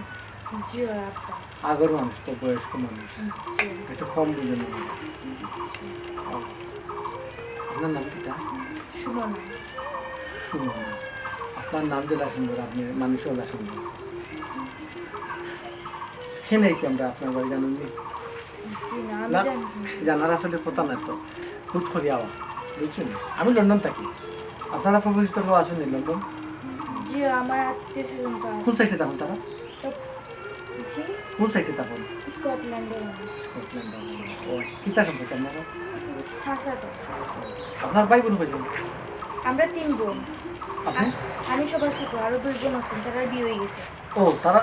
জি আব্বা
আগর মানুষ তো বয়স্ক মানুষ
জি
একটু কম বুঝে নেবেন আপনার নাম কিটা
সুমন
সুমন আপনার নাম যেটা সুন্দর আপনি মানুষও না সুন্দর খেয়ে আইছি আমরা আপনার বাড়ি জানেন নি?
জি না আমি
না
জানি
জানার আসলে কথা না তো হুট করে আওয়া বুঝছেন আমি লন্ডন থাকি আপনারা পরিচিত কেউ আসেন লন্ডন
জি আমার আত্মীয় স্বজন তো
কোন সাইডে থাকুন তারা
জি
কোন সাইডে থাকুন
স্কটল্যান্ডে
স্কটল্যান্ড ও কিতা সম্পর্কে আপনারা
সাসা তো
আপনার ভাই বোন কয়জন
আমরা 3 বোন
আপনি
আমি সবার ছোট আরো 2 বোন আছেন তারা বিয়ে হয়ে গেছে
ও তারা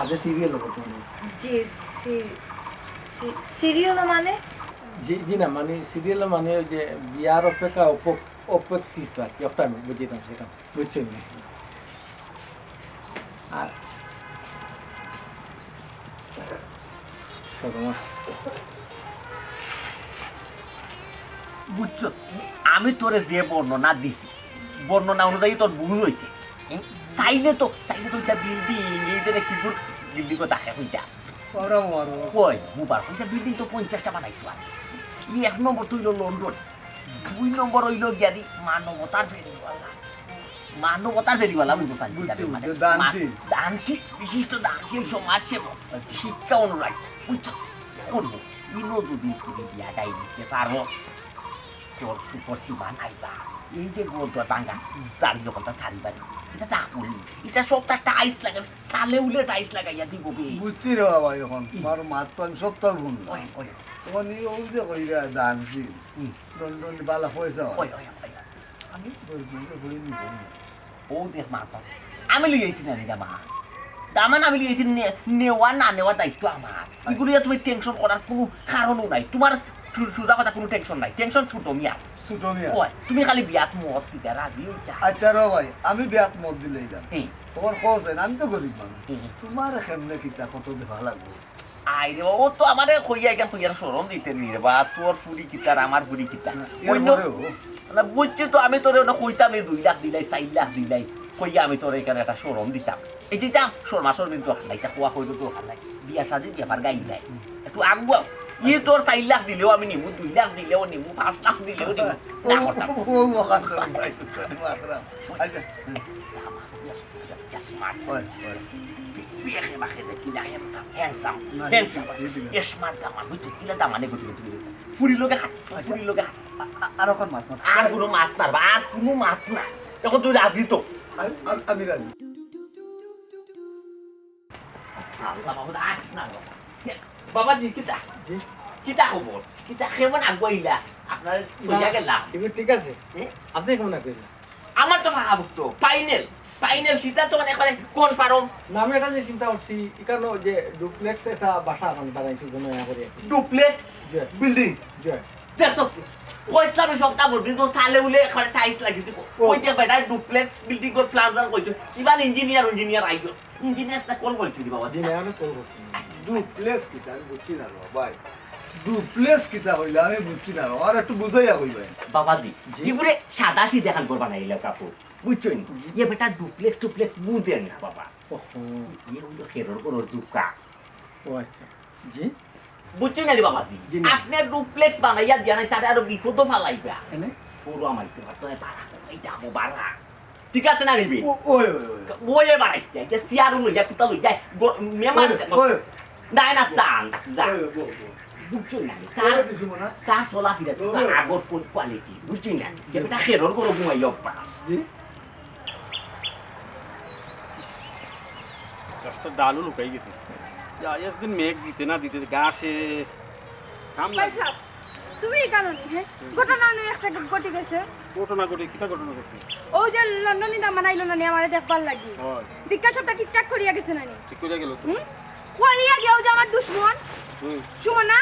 আগে সিরিয়াল করতে মানে
জি সিরিয়াল মানে
জি জি না মানে সিরিয়াল মানে ওই যে বিয়ার অপেক্ষা অপেক্ষিত আর কি একটা আমি বুঝিতাম সেটা বুঝছেন নি? আর সরমাস
বুঝছো আমি তোরে যে বর্ণনা দিছি বর্ণনা অনুযায়ী তোর ভুল হয়েছে চাইলে তো এটা বিল্ডিং এই যে কি বিল্ডিং দেখে হইতা
ওরা মারো
কই বুবার হইতা বিল্ডিং তো 50টা বানাইতো আর ই 1 নম্বর তুইল লন্ডন 2 নম্বর হইল গিয়াদি মানবতার ফেরিওয়ালা বুঝতে পারছি
বুঝছি, দানশীল।
দানশীল বিশিষ্ট দানশীল সমাজসেবক শিক্ষা অনুরাগী বুঝছো করবো ইনো যদি তুমি বিয়া দায় দিতে পারো তোর সুপর সীমা নাইবা এই যে গোদর বাঙ্গা চারি জগতা সারি বাড়ি এটা দেখুন এটা সবটা টাইস লাগা সালে উলে টাইস লাগাইয়া দিব বে
বুঝছি রে ভাই এখন তোমার মাত তো আমি সপ্তাহ ভুল
ওই ওই
ওনি ওই যে কইরা দানছি লন্ডন বালা পয়সা
ওই ওই ওই
আমি বলবো বলি নি
ও দেখ মাতা আমি লিয়েছি না নি দামা দামান আমি লিয়েছি নেওয়া না নেওয়া দায়িত্ব আমার এগুলো তুমি টেনশন করার কোনো কারণও নাই তোমার সুদা কথা কোনো টেনশন নাই টেনশন ছোট মিয়া
ছোট মিয়া
ওই তুমি খালি বিয়াত মত দিতে রাজি হইতা
আচ্ছা র ভাই আমি বিয়াত মত দিলেই যান
এই
তোমার কোসেন আমি তো গরিব মানুষ
হুম।
তোমার কেমনে কিতা কত দেখা লাগবে
আই রে ও তো আমারে কইয়া কেন কইয়া শরম দিতে নি রে বা তোর ফুড়ি কিতার আমার ফুড়ি কিতা
এরপরেও
না বুঝছি তো আমি তোরে না কইতাম 2 লাখ দিলাই 4 লাখ দিলাই কইয়া আমি তোরে এখানে একটা শরম দিতাম এই যে যা শর্মা শর্মিন তো হালাইটা কোয়া কইলো তো হালাই বিয়া সাজি ব্যাপার গাই নাই একটু আগুয়া তোর 4 লাখ দিলেও আমি নিমু 2 লাখ দিলেও নিমু 5 লাখ দিলেও নিমু না করতাম
ও ওখান তো ভাই তোর মাত্রা আচ্ছা
স্মার্ট
ওই ওই
বিয়ে মাখে দেখি না হ্যান্ডসাম
না,
হ্যান্ডসাম
ঠিক আছে।
স্মার্ট দামান বুঝছি কিলা দামানে গতি গতি ফুরি লোকে হাত ফুরি লোকে হাত
আর ওখান মাত মাত
আর কোনো মাত মারবা আর কোনো মাত না এখন তুই রাজি তো
আমি রাজি
আল্লাহ বাবা আস না বাবাজি কিতা কিতা খবর কিতা কেমন আগুয়াইলা আপনার কইয়া গেলা
এগুলো ঠিক আছে
হ্যাঁ?
আপনি কেমন কইলেন
আমার তো ফাঁকা ভুক্ত ফাইনাল সীতা তো মানে একবারে কোন পারম
না আমি এটা যে চিন্তা করছি এখানে যে ডুপ্লেক্স এটা বাসা এখন বানাইছি কোনো করে
ডুপ্লেক্স
জি
বিল্ডিং
জি
দেখো কইছলাম সবটা বলবি তো সালে উলে এখন টাইলস লাগিছে কইতে বেটা ডুপ্লেক্স বিল্ডিং এর প্ল্যান কইছো কিমান ইঞ্জিনিয়ার আইলো ইঞ্জিনিয়ারটা কোন বলছিস বাবা
জি না আমি কল করছি
ডুপ্লেস কিতা আমি বুঝছি না রে ভাই ডুপ্লেস কিতা হইলা আমি বুঝছি না রে আর একটু বুঝাইয়া কইবেন
বাবাজি ইপুরে সাদা সিধা খান করবা না ইলা কাপড় বুঝছো নি ইয়ে বেটা ডুপ্লেক্স বুঝেন না বাবা
ওহো
ইয়ে হইলো খেরর করো জুকা
ও আচ্ছা জি
বুঝছো না রে বাবাজি
জি না।
আপনি ডুপ্লেক্স বানাইয়া দিয়া নাই তারে আরো বিপদ ফালাইবা
এনে
পুরো আমার তো হাতে পারা এই দামো বাড়া ঠিক আছে না রিবি
ওই
বইয়ে বাড়াইছে যে চেয়ারও লই যায় কুতা লই যায় মেমার
ওই
নাই না স্থান যা
ওই
বুঝছো না
ওই
তার
দিছি মনা
তা চলা ফিরে তো আগর কোন কোয়ালিটি বুঝছি না এটা খেরর করো ঘুমাই অব্বা
জি
গাছটা ডালও লুকাই গেছে যা একদিন মেঘ দিতে না দিতে গাছে কাম লাগে
পয়সা তুমি কেন হ্যাঁ ঘটনা নিয়ে একটা ঘটে গেছে
ঘটনা ঘটে কিতা ঘটনা ঘটে
ও যে লন্ডনে দামান আইলো না আমারে দেখবার লাগি
হয়
দীক্ষা সবটা ঠিকঠাক করিয়া গেছে না নি
ঠিক করে গেল তো
হুম করিয়া গেও যে আমার দুশ্মন
হুম
সুমনা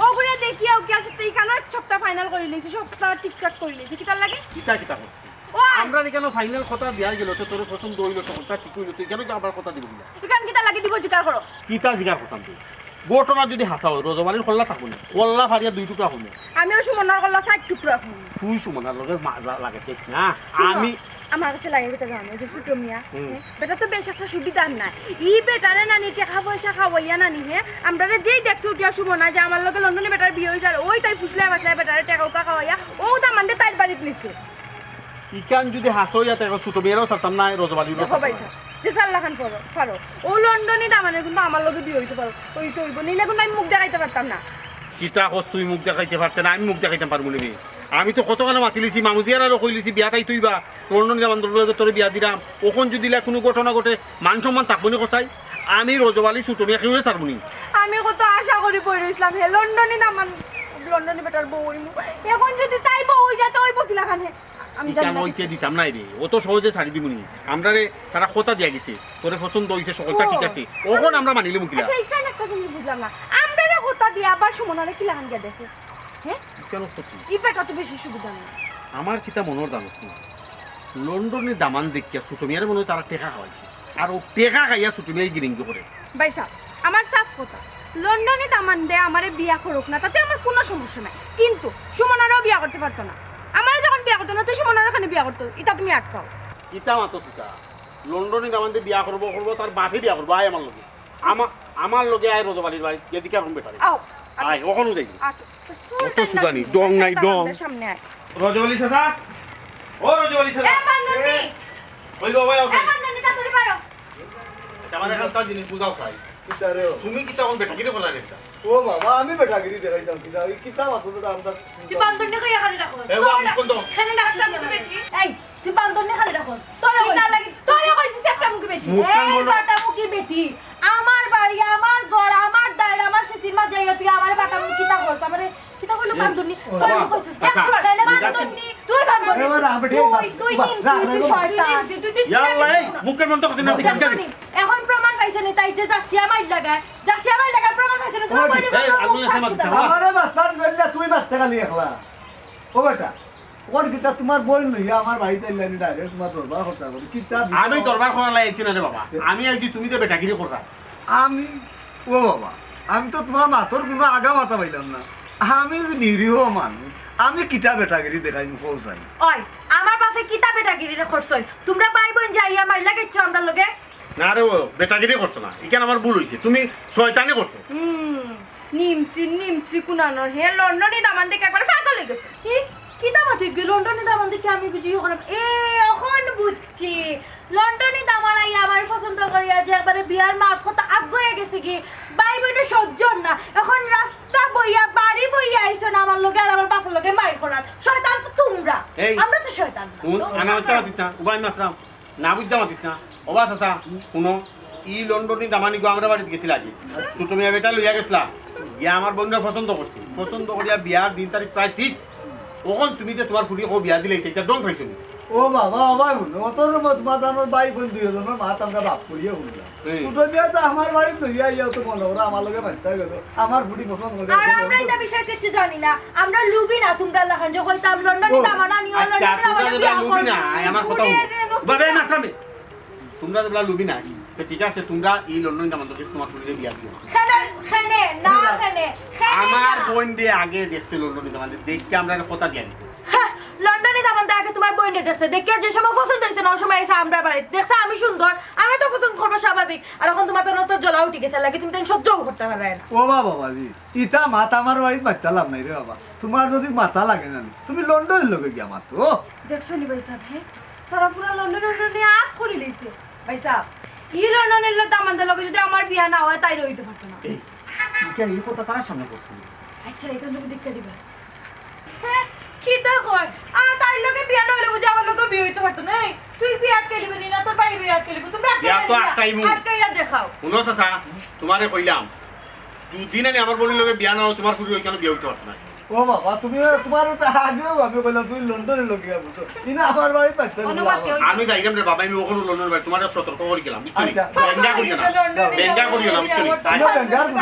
ওগুলো দেখিয়া ওকে আসতে এইখানে সবটা ফাইনাল করে লিয়েছে সবটা ঠিকঠাক করে লিয়েছে কি তার লাগে
কিতা কিতা করছে
ও
আমরা কেন ফাইনাল কথা দিয়া গেল তো তোর পছন্দ হইলো সমস্যা ঠিক হইলো তুই কেন যে আবার কথা দিব না
এখান কি তার লাগে দিব জিকার করো
কিতা জিগার কথা তুই ঘটনা যদি হাসা হয় রোজবালির কল্লা থাকবো না কল্লা ফারিয়া 2 টুকরা হলো
আমিও সুমনার গলা 60 টুকরা হই
তুই সুমনার লগে লাগে ঠিক না আমি
আমার কাছে লাগে বেটা জানো যে ছোট মিয়া
হুম।
বেটা তো বেশ একটা সুবিধা নাই ই বেটারে নানি টাকা পয়সা খাওয়াইয়া নানি হে আমরা যেই দেখছি উঠিয়া সুমনা যে আমার লগে লন্ডনে বেটার বিয়ে হয়ে যায় ওই তাই ফুসলাই বাসলাই বেটারে টাকা উকা খাওয়াইয়া ও দামান্ডে তাইর বাড়িতে নিছে
ইকান যদি হাসো ইয়াতে ছোট মেয়েরাও ছাড়তাম না রোজবালিরও
দেখো ভাইসা যে সাল্লাখান পারো ও লন্ডনে দামানে কিন্তু আমার লগে বিয়ে হইতে পারো ওই তো হইব নিলে কিন্তু আমি মুখ দেখাইতে পারতাম না
কিতা হস তুই মুখ দেখাইতে পারতে না আমি মুখ দেখাইতে পারবো না আমি তো কতখানে মাতিলিছি মামুদিয়ার আরো কইলিছি বিয়াটাই তুই বা লন্ডন যাবান তোর বিয়া দিলাম ওখন যদি কোনো ঘটনা ঘটে মান সম্মান থাকবো না কোথায় আমি রোজবালি ছোট মেয়ে কেউ থাকবো নি
আমি কত আশা করি পড়ে রইছিলাম হে লন্ডনে দামান লন্ডনে বেটার বউ হইমু এখন যদি তাই বউ হই যায় তো ওই বকিলা খানে আমি জানি
ইকান
না
ওইকে দিতাম নাই রে অত সহজে ছাড়ি দিবনি আমরা রে তারা কথা দিয়া গেছে তোর পছন্দ হইছে সকলটা ঠিক আছে ওখন আমরা মানিলে মুখিলা
আচ্ছা এইখানে একটা জিনিস বুঝলাম না আমরা রে কথা দিয়ে আবার সুমনারে কি লাগান গিয়া দেখে হ্যাঁ
কেন করছি
ই বেটা তো বেশি সুবিধা না
আমার কিতা মনের দাম লন্ডনে দামান দেখিয়া ছোট মেয়ের মনে হয় তারা টেকা খাওয়াইছে আর ও টেকা খাইয়া ছোট মেয়ে গিরিঙ্গি করে
ভাইসা আমার সাফ কথা লন্ডনে দামান দে আমারে বিয়া করুক না তাতে আমার কোনো সমস্যা নাই কিন্তু সুমনারও বিয়া করতে পারতো না আমার যখন বিয়া করতো না তো সুমনার ওখানে বিয়া করতো এটা তুমি আটকাও
কিতা মাতো কিতা লন্ডনে আমাদের বিয়া করবো তার বাপে বিয়া করবো আয় আমার লগে আমার লগে আয় রোজবালির ভাই এদিকে আর বেটারে
আও
আয় ওখানেও যাই
আটো
অত সুদানি, ডং নাই, ডং।
সামনে আয়
রোজবালি চাচা ও রোজবালি চাচা
এ বান্ধবী
ওই বাবা
এ বান্ধবী তাড়াতাড়ি পারো
আমার একটা জিনিস বুঝাও চাই
কিতা রে
তুমি কিতা কোন বেটা কিরে বলা রে
ও বাবা আমি বেটাগিরি দেখাইতাম কিতা ওই কিতা মাত্র তো আমরা
তুই বান্ধবী কই এখানে রাখো
এ ও আমি কোন দাও
এখানে রাখলাম মুখে বেটি এই তুই বান্ধবী এখানে রাখো তোরে কইছি তোরে কইছি একটা মুখে বেটি এই বাটা মুখে বেটি আমার বাড়ি আমার ঘর আমার দাঁড় আমার সিসির মা যাইও তুই আমার বাটা মুখি তা করছ বান্ধবী
বাবা, কাকা,
তুই বান্ধবী
এবার রাখবে, ঠিক আছে।
তুই
বাহ, রাখ,
তুই
রাখ,
শয়তান
ইয়াল্লা এই মুখের মন তো কথা না দেখি
এখন প্রমাণ পাইছে না তাই যে জাসিয়া মাইল লাগায় প্রমাণ পাইছে না তোমার বইনে
এই, আগুন আছে মারতে হবে।
আমারে বাচ্চার গল্লা তুই বাচ্চা খালি একলা ও বেটা কোন কিতা তোমার বই নই আমার বাড়িতে এলানি ডাইরেক্ট তোমার দরবার কথা করি কিতা
আমি দরবার করা লাগছি না রে বাবা আমি আইছি তুমি তো বেটাগিরি করবা
আমি ও বাবা আমি তো তোমার মাথর কোনো আগা মাথা পাইলাম না আমি নিরীহ মানুষ আমি কিতা বেটাগিরি দেখাই পৌঁছাই
ওই আমার পাশে কিতাবে ডাকিরে খরচই তোমরা ভাই বোন যাইয়া মাইল লাগাইছো আমরা লগে
না রে ও বেটাগিরি করতো না এখানে আমার ভুল হয়েছে তুমি শয়তানি করতো
নিমসি কুনানোর হে লন্ডনে দামান দেখে একবার পাগল হয়ে গেছে কি দাম আছে লন্ডনে দামান দেখে আমি বুঝি ওখানে এখন বুঝছি লন্ডনে দামান আই আমার পছন্দ করিয়া যে একবারে বিয়ার মাছ কথা আগ্রহে গেছে কি ভাই বোনের সহ্য না এখন রাস্তা বইয়া বাড়ি বইয়া আইছো না আমার লগে আর আমার বাপের লগে মাইর করার শয়তান তো তোমরা
এই,
আমরা তো শয়তান
আমি হচ্ছে মাতিস না উবাই মাত্রাম না বুঝতে মাতিস না অবাস আসা শুনো ই লন্ডনে দামানি গো আমরা বাড়িতে গেছিল আগে তো তুমি বেটা লইয়া গেছিলা গিয়া আমার বন্ধুরা পছন্দ করিয়া বিয়ার দিন তারিখ প্রায় ঠিক তখন তুমি যে তোমার ফুটি ও বিয়া দিলে এটা ডং পাইছো
ও বাবা বাবা অতর মত মাতানোর ভাই বোন দুইজনের মাত আমরা বাপ করিয়া শুনলাম
এই।
ছোট বিয়া তো আমার বাড়ি ধরিয়া ইয়া তো মনে ওরা আমার লগে বাচ্চা গেল আমার ফুটি পছন্দ করে
আর আমরা এটা বিষয় কিছু জানি না আমরা লুবি না তোমরা লাখান যে হইতাম লন্ডনে দামানা নিও
আচ্ছা
লন্ডনে
তোমরা
দামানা
যেগুলা লুবি না আমার কথা বাবা মাত্রামে তোমরা যেগুলা লুবি না তো ঠিক আছে তোমরা এই লন্ডনে দামান তোকে তোমার ফুটিতে বিয়া দিও
খেনে না খেনে
আমার বোন দিয়ে আগে দেখছে লন্ডনে দামান দেখতে আমরা একটা কথা জানি
লন্ডনে দামান আগে তোমার বইনে দেখছে দেখে যে সময় পছন্দ হয়েছে না ওই সময় এসে আমরা বাড়িতে দেখছে আমি সুন্দর আমি তো পছন্দ করবো স্বাভাবিক আর এখন তোমার তো নত জ্বলা উঠে গেছে লাগে তুমি তো সহ্যও করতে পারবে না
ও বাবাজি ইটা মাথা আমার বাড়িতে বাচ্চা লাভ নাই রে বাবা তোমার যদি মাথা লাগে না তুমি লন্ডনের লোকে গিয়া মাত্র
দেখছো নি ভাই সাহেব হ্যাঁ তারা পুরো লন্ডনে আপ করে লইছে ভাই সাহেব ই লন্ডনের লোক দামানদের লগে যদি আমার বিয়া না হয় তাই রইতে পারতো না
এই কথা তার সামনে করছি
আচ্ছা এটা তুমি দেখতে দিবা হ্যাঁ কি তা কয় তাই লগে বিয়া না হলে বুঝি আমার লগে বিয়ে হইতে পারতো না এই, তুই বিয়া আটকে লিবি না তোর ভাই বিয়া আটকে লিবি তোমরা
বিয়া তো আটকাইমু।
আটকাইয়া দেখাও
শুনো চাচা তোমারে কইলাম দুদিন আনি আমার বোনের লগে বিয়া না হয়, তোমার ফুটি ওইখানে বিয়া হইতে পারতো না
ও বাবা তুমি তোমার তো আগেও আমি বললাম তুমি লন্ডনের লোকে গিয়া বলছো ইনা আমার বাড়িতে বাচ্চা
অনুমতি হইছে।
আমি যাইলাম রে বাবা আমি ওখানে লন্ডন বাড়ি তোমার সতর্ক করে গেলাম বুঝছো নি?
আচ্ছা।
ব্যঙ্গা করিও না ব্যঙ্গা করিও না বুঝছো নি? আয়,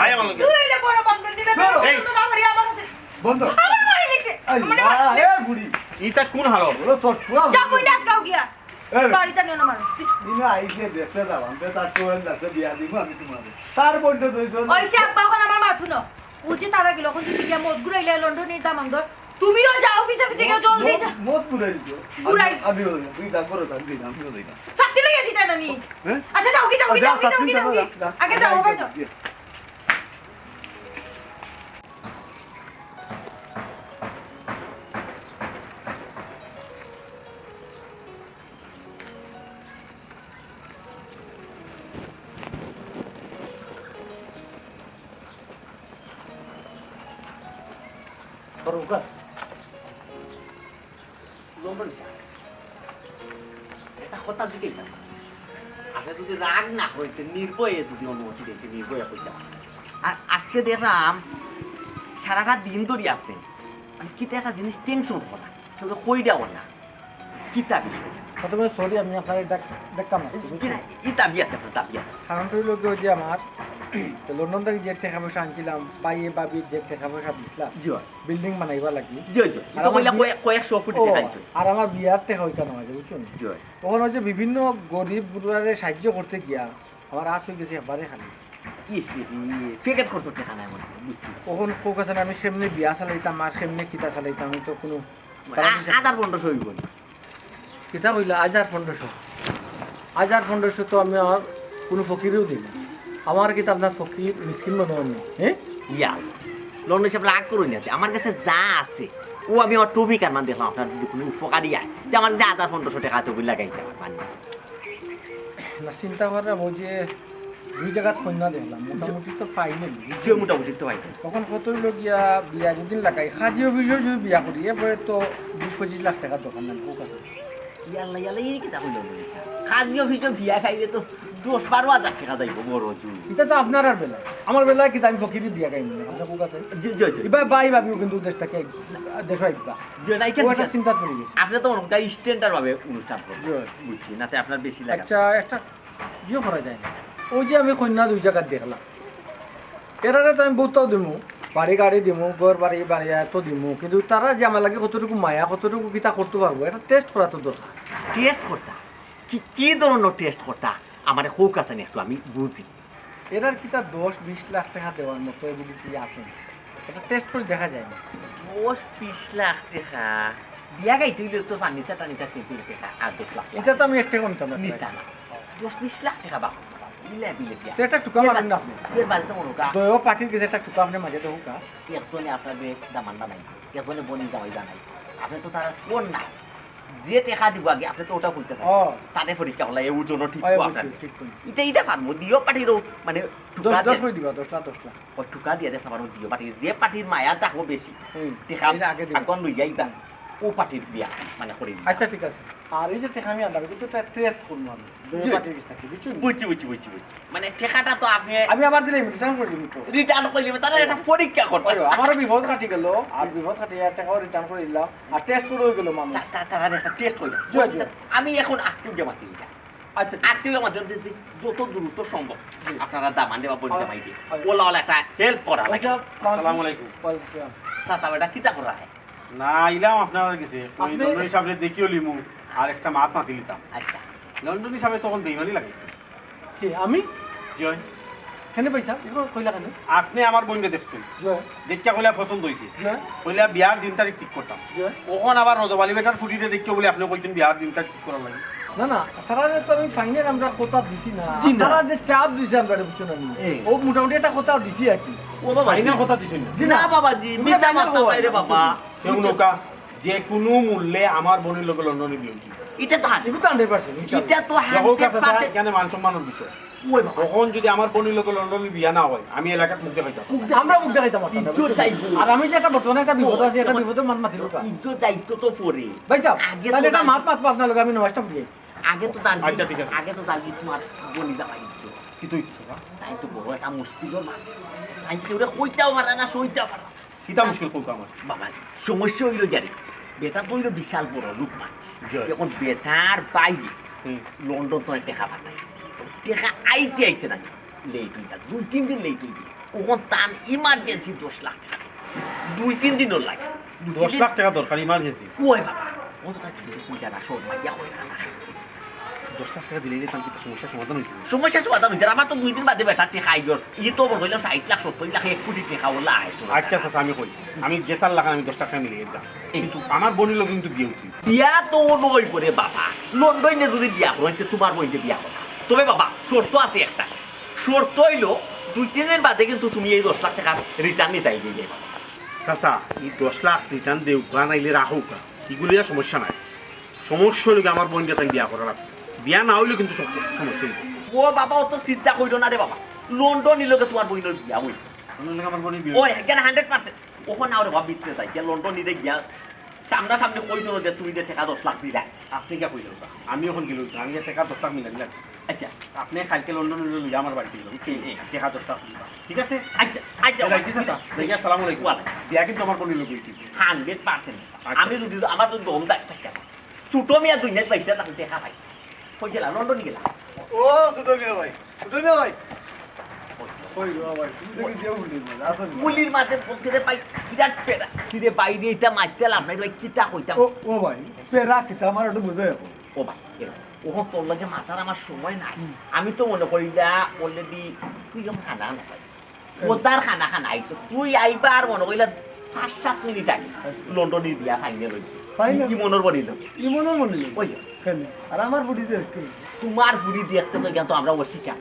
আয় আমার লগে।
তুই এলে বড় বান্ধবী দিবে
এই।
তো আমার আমার কাছে
বন্ধ
আমার বাড়ি লিখে
এ বুড়ি
ইটা কোন হালত
বলো চট পুয়া
যা বই আটকাও গিয়া
এই।
বাড়িতে নিও না মানুষ
ইনা আইছে দেখতে যাবাম তার তো লাগতে বিয়া দিব আমি তোমারে তার বন্ধু দুইজন
ওইসে আব্বা এখন আমার মাথু না বুঝি তারা গেল এখন যদি গিয়া মদ ঘুরাইলে লন্ডনে দাম আন্দর তুমিও যাও অফিসে যা জলদি যা
মত পুরাই দিও
পুরাই।
আমি তুই দাগ করে দাগ দিই আমি দিই না
সাথে লইয়া দিতে না নি
হ্যাঁ
আচ্ছা যাও কি যাও কি যাও কি যাও কি যাও আগে যাও ভাই যাও
বরুকা লন্ডন এটা কথা জিজ্ঞাসা আপনি যদি রাগ না হইতে নির্ভয়ে যদি অনুমতি দিতে নির্ভয়ে হইতে আর আজকে দেখলাম সারাটা দিন ধরে আপনি মানে কিতা একটা জিনিস টেনশন করা কিন্তু কইটাও না কিতা বিষয়
প্রথমে সরি আমি আপনার ডাক্তার
দাবি আছে আপনার দাবি আছে
কারণটা হইল কি ওই যে আমার তো লন্ডন থেকে যে টাকা পয়সা আনছিলাম পাইয়ে বাবি যে টাকা পয়সা দিছিলাম
জি
বিল্ডিং বানাইবা লাগি
জয় জয়
আর
এটা
আমার
বললে
বিয়ে-
কয়েকশো কোটি
ও,
টাকা আনছো
আর আমার বিয়ার টাকা ওইখানে আছে বুঝছো না?
জয়
তখন ওই যে বিভিন্ন গরিব গুরুয়ারে সাহায্য করতে গিয়া আমার হাত হয়ে গেছে এবারে খালি
ফেকেট করছো টাকা নাই মনে হয়, বুঝছি
তখন কোক আছে না, আমি সেমনি বিয়া চালাইতাম আর সেমনি কিতা চালাইতাম আমি তো কোনো
হাজার 1500 হইব
কিতা কইলা 1500 1500 তো আমি আমার কোনো ফকিরেও দিই না আমার কিতা আপনার ফকির মিসকিন মনে হয় হ্যাঁ
ইয়া লন্ডন হিসাব রাগ করুন আছে আমার কাছে যা আছে ও আমি আমার টপিক আর মান দেখলাম আপনার যদি কোনো উপকারী আয় যে আমার যে 1500 টাকা আছে ওগুলো লাগাইতে আমার মানে
না চিন্তা করে ওই যে দুই জায়গাত কন্যা দেখলাম মোটামুটি তো ফাইনাল
যে মোটামুটি তো ভাই
তখন কত হইল গিয়া বিয়া যদি লাগাই হাজি অফিসেও যদি বিয়া করি এরপরে তো 20-25 লাখ টাকার দোকান নাই কোক আছে
ইয়াল্লা ইয়াল্লা এই কি তাহলে খাজি অফিসে ভিয়া খাইলে তো 10-12 হাজার টাকা যাইব বড় জু
এটা তো আপনার আর বেলা আমার বেলায় কিন্তু আমি ফকিরি দিয়া গাইম না আপনার কোক আছে
জি জি জি
এবার বাই ভাবিও কিন্তু দেশটাকে দেশ আইবা
যে নাই
ও একটা চিন্তা চলে গেছে
আপনি তো অনেকটা স্ট্যান্ডার্ড ভাবে অনুষ্ঠান
জি।
করছেন বুঝছি নাতে আপনার বেশি লাগে
আচ্ছা একটা ইয়ে করা যায় না ওই যে আমি কন্যা 2 জায়গা দেখলাম এরারে তো আমি বহুতটাও দিমু বাড়ি গাড়ি দিমু ঘর বাড়ি বাড়ি তো দিমু কিন্তু তারা যে আমার লাগে কতটুকু মায়া কতটুকু কিতা করতে পারবো এটা টেস্ট করা তো দরকার
টেস্ট করতা কি ধরনের টেস্ট করতা আমার হোক আছে না একটু আমি বুঝি
এরার কিতা 10-20 লাখ টাকা দেওয়ার মতো এগুলি কি আছে এটা টেস্ট করে দেখা যায় না
20 লাখ টাকা বিয়া গাইতে হইলে তো ফার্নিচার টার্নিচার কিনতে টাকা আর 10 লাখ
এটা তো আমি একটা কোনটা না
নিতা না 10-20 লাখ টাকা বাবা বিলে বিলে বিয়া
তো এটা টুকা মারুন না আপনি
এর বাড়িতে মনোকা
তো ও পার্টির কাছে একটা টুকা আপনি মাঝে দেবো কা
একজনে আপনার দামান্ডা নাই একজনে বনি জামাই জানাই আপনি তো তার কোন নাই যে টাকা দিব আগে আপনি তো ওটা বলতে
ও
থাকেন তাতে পরীক্ষা হলে এই ওজন ঠিক
হয়
আপনার
ঠিক ঠিক
এটা পারবো দিও পাটিরও মানে টুকা
10 করে দিবা 10 লাখ
ওই টুকা দিয়ে দেখতে পারবো দিও পাটি যে পাটির মায়া দেখবো বেশি টেকা
এটা আগে দিবা।
আগন লই যাইবা ও পাটির বিয়া মানে করি
আচ্ছা ঠিক আছে আর এই যে টাকা আমি আনলাম কিন্তু এটা টেস্ট করব আমি দুই
জি।
পার্টির কাছে থাকি বুঝছো
বুঝছি মানে টেকাটা তো আপনি
আমি আবার দিলে রিটার্ন করে দিব তো
রিটার্ন করলে তারা এটা পরীক্ষা করবে
ওই আমারও বিপদ কাটি গেল আর বিপদ কাটি টাকাও রিটার্ন করে দিলাম আর টেস্ট করে হয়ে গেল মানুষ
তারা একটা টেস্ট হইলো
জি, জি।
আমি এখন আজকেও জামাতে যাই
আচ্ছা
আজকেও মাধ্যমে যে যত দ্রুত সম্ভব আপনারা দামান দেওয়া বলি
হয়,
জামাই দিয়ে
হয়।
ওলা একটা হেল্প করা লাগে
আসসালামু আলাইকুম
চাচা এটা কিতা করা হয়
না ইলাম আপনার কাছে ওই
আপনি-
লন্ডন হিসাবে দেখিও লিমু আর একটা মাত মাতি লিতাম
আচ্ছা
লন্ডন হিসাবে তখন বেইমানি লাগাইছে
কি আমি
জয়
কেন পয়সা এগুলো কইলা কেন
আপনি আমার বোনকে দেখছেন
জয়
দেখিয়া কইলা পছন্দ হয়েছে
জয়
কইলা বিয়ার দিন তারিখ ঠিক করতাম
জয়
ওখন আবার রজবালি বেটার ফুটিতে দেখিও বলে আপনি কইতেন বিয়ার দিন তারিখ ঠিক করার লাগে
না না তারা তো আমি ফাইনাল আমরা কথা দিছি না
জি না।
তারা যে চাপ দিছে আমরা বুঝছো না নি।
এই।
ও মোটামুটি একটা কথা দিছি আর কি
ও বাবা
ফাইনাল কথা দিছেন না
জি না বাবাজি
এগুলো
মিছা
final
মাত্রা
হয়।
বাইরে বাবা
কেউ নৌকা যে কোনো মূল্যে আমার বোনের লোকে লন্ডনে বিয়ে কি
এটা তো
এগুলো তো 100%
এটা তো
যখন কাছে
100%
এখানে মান সম্মানের বিষয়
ওই বাবা
কখন যদি আমার বোনের লোকে লন্ডনে বিয়া না হয় আমি এলাকার মুখ দেখাইতাম
আমরা মুখ দেখাইতাম না,
ইজ্জত
বুঝছো?
চাইবো।
আর আমি যে একটা বর্তমানে একটা বিপদ আছে একটা বিপদে মান মাতিল কা
ইজ্জত যাইতো তো পরে
ভাই সাহেব
আগে
তাহলে
তো
এটা
দাম-
মাত মাত পাস না লাগে আমি নয়টা ফুরিয়ে
আগে তো জানি
আচ্ছা, ঠিক আছে।
আগে তো জানি তোমার বনি যাবাই ইজ্জত
কি তুই সবা
তাই তো বড় একটা মুশকিলের মাছ তাই কেউ কইতাও পারে না সইতাও পারে না।
কিতা মুশকিল কৌকা আমার
বাবাজি সমস্যা হইল জানি বেটা তো হইল বিশাল বড় লোক মানুষ
জয়।
এখন বেটার বাইরে
হুম।
লন্ডন তো টেকা পাঠাইছে টেকা আইতে না লেট হয়ে যা 2-3 দিন লেট হয়ে যায় ওখান তান ইমার্জেন্সি 10 লাখ টাকা 2-3 দিনও লাগে
10 লাখ টাকা দরকার ইমার্জেন্সি
ওই বাবা ও তো তার কিছু চিন্তা না সব মাইয়া হয়ে না
10 লাখ টাকা দিলেই দেখতাম কি সমস্যার সমাধান হইতো
সমস্যা সমাধান হয়েছে আমার তো 2 দিন বাদে বেটার টেকা আইগর ই তো বড় হইলো 60 লাখ 70 লাখ 1 কোটি টাকা ওলা আইতো
আচ্ছা আচ্ছা আমি কই আমি যে 4 লাখ আমি 10 টাকা মিলিয়ে দিলাম কিন্তু আমার বোনের লোক কিন্তু বিয়ে উচিত
বিয়া তো নই করে বাবা লন্ডনে যদি বিয়া করেন তোমার বইতে বিয়া করা তবে বাবা শর্ত আছে একটা শর্ত হইলো 2-3 দিন বাদে কিন্তু তুমি এই 10 লাখ টাকা রিটার্ন নিতাই দিলে
চাচা এই 10 লাখ রিটার্ন দেউ বা নাইলে রাখো কা এগুলি আর সমস্যা নাই সমস্যা হইলে আমার বোনকে তাই বিয়া করা লাগবে বিয়া না হইলে কিন্তু সমস্যা হইবে
ও বাবা অত চিন্তা কইলো না রে বাবা লন্ডন নিলকে তোমার বইনের বিয়া হইছে
আমার বোনের বিয়ে
ওই এখানে 100% ওখানে আর ভাব বিততে চাই যে লন্ডন নিতে গিয়া সামনাসামনি কই দিল যে তুমি যে টাকা 10 লাখ দিলা
আপনি কে কইলেন আমি এখন গেল আমি যে টাকা 10 লাখ মিলাই দিলাম
আচ্ছা
আপনি কালকে লন্ডনে লইয়া আমার বাড়িতে গেলাম টাকা 10 লাখ দিবা ঠিক আছে
আচ্ছা আচ্ছা
রাখি চাচা দেখি আসসালামু আলাইকুম বিয়া কিন্তু আমার বোনের লোক হইছে
100% আমি যদি আমার যদি দম থাকে ছোট মিয়া দুনিয়াত পাইছে তাকে দেখা পাই কই গেলা লন্ডন গেলা
ও ছোট মিয়া ভাই ওই গো ভাই তুমি দেখি যে উল্লি না আসল
পুলির মাঝে পক্ষে পাই বিরাট পেরা চিরে বাইরে এটা মারতে লাভ নাই ভাই কিতা কইতাম
ও ভাই পেরা কিতা আমার একটু বুঝে
ও ভাই ও তোর লাগে মাথার আমার সময় নাই আমি তো মনে করি যা অলরেডি তুই যেমন খানা খানা পাইছিস ওটার খানা খানা আইছো তুই আইবার মনে করিলা 5-7 মিনিট আগে লন্ডনের বিয়া ফাইনাল হয়েছে
Final?
কি মনের বলিল
ইমনের মনে নেই
ওই
কেন আর আমার বুড়ি দেখতে
তোমার বুড়ি দেখছে তো জ্ঞান তো আমরা অস্বীকা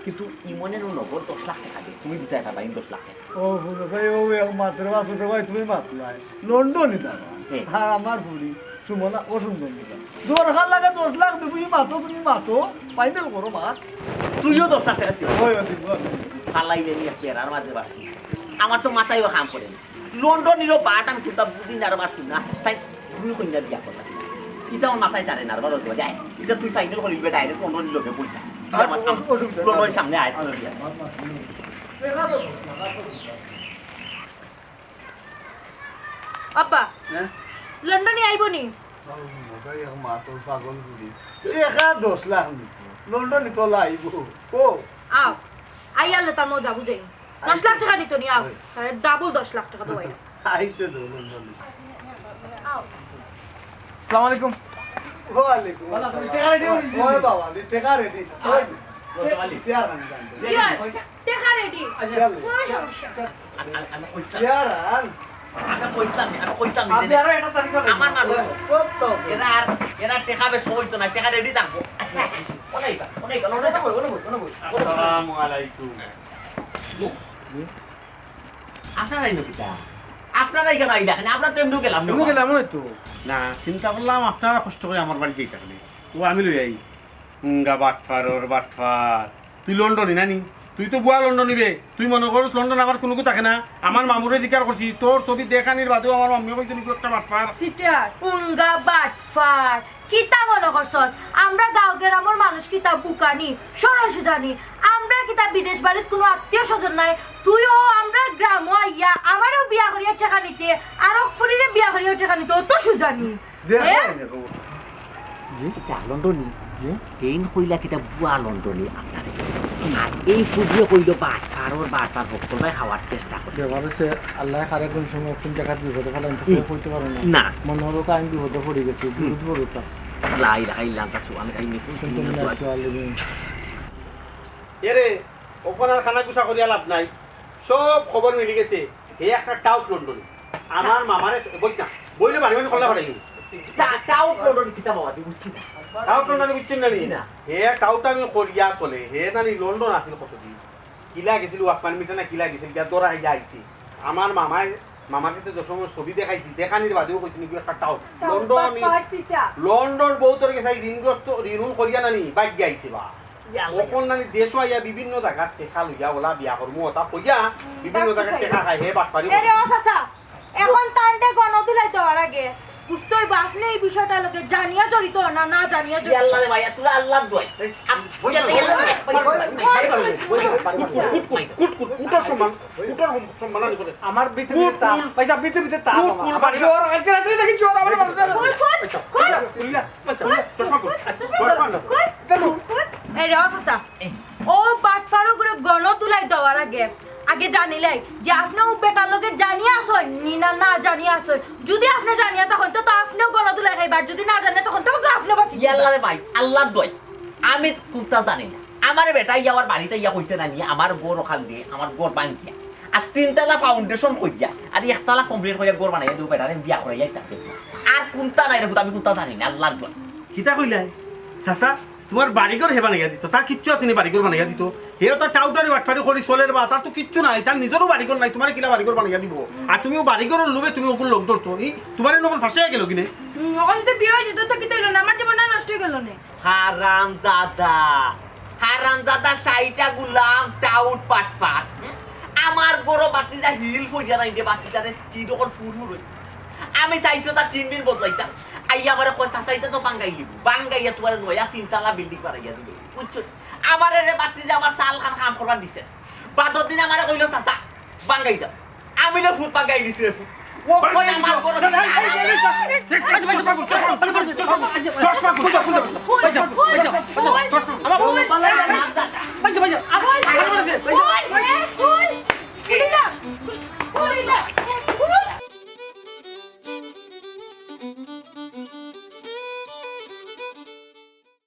কিন্তু ইমনের নগর 10 লাখ টাকা দিয়ে তুমি দিতে পারবা 10 লাখ টাকা
ও বুড়ো ভাই ও মাত্র বা ছোট ভাই তুমি মাতলাই লন্ডনে যাবা
হুম।
আর আমার বুড়ি সুমনা ও সুন্দর নিবা দরকার লাগে 10 লাখ তুমি মাতো ফাইনাল করো মা
তুইও 10 লাখ টাকা দিও
ওই দিব
ফালাইলে নিয়ে পেরার মাঝে বাসি আমার তো মাথায় কাম করে না লন্ডনেরও বাট আমি তুলতা বুঝি না আর বাসি না তাই তুমি কইনা বিয়া করলা এটা আমার মাথায় জানে না আর বলো তো যায় এটা তুই ফাইনাল করিবে ডাইরেক্ট লন্ডনের লোকে বলতা লন্ডনের সামনে আয়
আব্বা
হ্যাঁ
লন্ডনে আইব নি
মা তোর পাগল বুড়ি 10 লাখ লন্ডন তোলা আইব ও
আও আইয়ালে তার মজা বুঝাই 10 লাখ টাকা নিত নি আও ডাবল 10 লাখ টাকা দেওয়াই
আইতে দো লন্ডন
আও
আসসালামু আলাইকুম
ওয়ালাইকুম
বালা, তুমি টাকা ready হয়ে গেছি?
ওই বাবা দি টাকা রেডি ওই চেয়ার আন
কি হয় টাকা রেডি কোনো সমস্যা
আমি কইছিলাম
চেয়ার আন
আপনি আরো একটা তারিখ বলেন।
আমার মানুষ
কত তো
এরা টেকা বেশ হইতো না টেকা রেডি থাকবো অনেক
আসসালামু আলাইকুম
আপনারাই নকিতা আপনারাই কেন আইডা আমরা তো এমনি গেলাম
এমনি গেলাম ওই তো।
না চিন্তা করলাম আপনারা কষ্ট করে আমার বাড়ি যেতে গেলে ও আমি লই আই বাটফার ওর বাটফার তুই লন্ডনই নানি তুই তো বুয়া লন্ডন নিবে তুই মনে করছ লন্ডন আমার কোনো থাকে না আমার মামুরে জিকার করছি তোর ছবি দেখানির বাদেও আমার মাম্মিও কইছে নাকি একটা বাটফার
সিটার উঙ্গা বাটফার কিতা মনে করছস আমরা গাঁও গ্রামের মানুষ কিতা বুকানি সরস জানি আমরা কিতা বিদেশ বাড়ির কোনো আত্মীয় স্বজন নাই তুইও আমরা গ্রাম আইয়া আমারও বিয়া করিয়া টাকা নিতে আর ফুলিরে বিয়া করিয়া টাকা নিতে তো সুজানি
লন্ডনী ট্রেন কইলা কিতা বুয়া লন্ডনী আপনারে আর এই ফুডিও কইল বাটপার সকলে খাওয়ার চেষ্টা করে
ব্যবহার হচ্ছে আল্লাহ কারে কোন সময় কোন জায়গায় বিপদে ফেলেন কইতে পারো না
না
মনে হলো আমি বিপদে পড়ে গেছি বিপদ পড়তা
লাই লাই লাঙ্কা আমি খাই নিছি
কিন্তু আমি আসতে পারলি
এরে ওখানে খানা কুসা করিয়া লাভ নাই সব খবর মিলে গেছে এই একটা টাউট লন্ডন আমার মামারে বই না বইলে বাড়ি বাড়ি করলে পাঠাই
তাও লন্ডন কিতা বাবা বুঝছি না
টাউট লন্ডন বুঝছেন না
না।
হে টাউট আমি করিয়া চলে হে নানি লন্ডন আসিল কতদিন কিলা গেছিল ওয়াকমান মিটা না কিলা গেছিল গিয়া দৌড়া আইয়া আইছি আমার মামাকে তো যখন ছবি দেখাইছি দেখানির বাদেও কইছি নাকি একটা টাউট লন্ডন বহুত গেছে ঋণগ্রস্ত ঋণ করিয়া নানি বাইক গিয়া আইছে বা ওখন নানি দেশ আইয়া বিভিন্ন জায়গাত টেকা লইয়া ওলা বিয়া করমু ওটা কইয়া বিভিন্ন জায়গাত টেকা খাই হে বাট পারি
এরে ও চাচা এখন তান্ডে গণতুলাই দেওয়ার আগে বুঝতেই বাসলে এই বিষয়টা লোকে জানিয়া জড়িত না না জানিয়া জড়িত
আল্লাহ রে ভাইয়া তুই আল্লাহ দোয়াই
কুটার সম্মান আনি করে
আমার পৃথিবীতে তা পয়সা পৃথিবীতে তা
কুল বাড়ি
জোর আজকে রাতে দেখি জোর আমার
চশমা কর
এরে ও চাচা ও বাটপারো করে গণতুলাই দেওয়ার আগে আগে জানিলাই যে আপনিও বেটার লোকে জানিয়ে আসেন নি না না জানিয়ে আসেন যদি আপনি জানিয়ে তখন তো আপনিও গণতুলাই খাইবার যদি না জানে তখন তো আপনি বাঁচি
আল্লাহ রে ভাই আল্লাহ দোয়াই আমি কুত্তা জানি না আমার বেটা যাওয়ার বাড়িতে ইয়া কইছে না নিয়ে আমার গোর ওখান দিয়ে আমার গোর বাঙ্কিয়া আর 3 ফাউন্ডেশন কইয়া আর 1 কমপ্লিট কইয়া গোর বানাইয়া দু বেটারে বিয়া করাইয়া যাচ্ছে আর কুত্তা নাই রে আমি কুত্তা জানি না আল্লাহ দোয়াই
কিতা কইলাই চাচা তোমার বাড়িঘর হে বানাইয়া দিত তার কিচ্ছু আছে নি বাড়িঘর বানাইয়া দিত হে তো টাউটারি বাটফারি করি চলের বা তার তো কিচ্ছু নাই তার নিজেরও বাড়িঘর নাই তোমার কিলা বাড়িঘর বানাইয়া দিব আর তুমিও বাড়িঘরের লোভে তুমি ওগুলো লোক ধরতো তোমার নকল ফাঁসে গেল কিনে
এখন তো বিয়ে হয়ে যেত তো কি তৈল না আমার জীবনটা নষ্ট হয়ে গেল না
হারামজাদা 60টা গুলাম টাউট পাটপাট আমার বড় বাতিজা হিল পড়িয়া নাই যে বাতিজারে চিরকল ফুরফুর হইছে আমি চাইছো তার 3 দিন বদলাইতা আইয়া আমারে পয়সা চাইতে তো বাঙ্গাইয়া তোমার নয়া 3 তলা বিল্ডিং বানাইয়া দিবে বুঝছো আমারে রে বাতিজা আমার চাল খান কাম করবার দিছে বাদর দিন আমারে কইলো চাচা বাঙ্গাই দাও আমি না ফুট বাঙ্গাই দিছি রে ফুট ও কই আমার বড়
আমার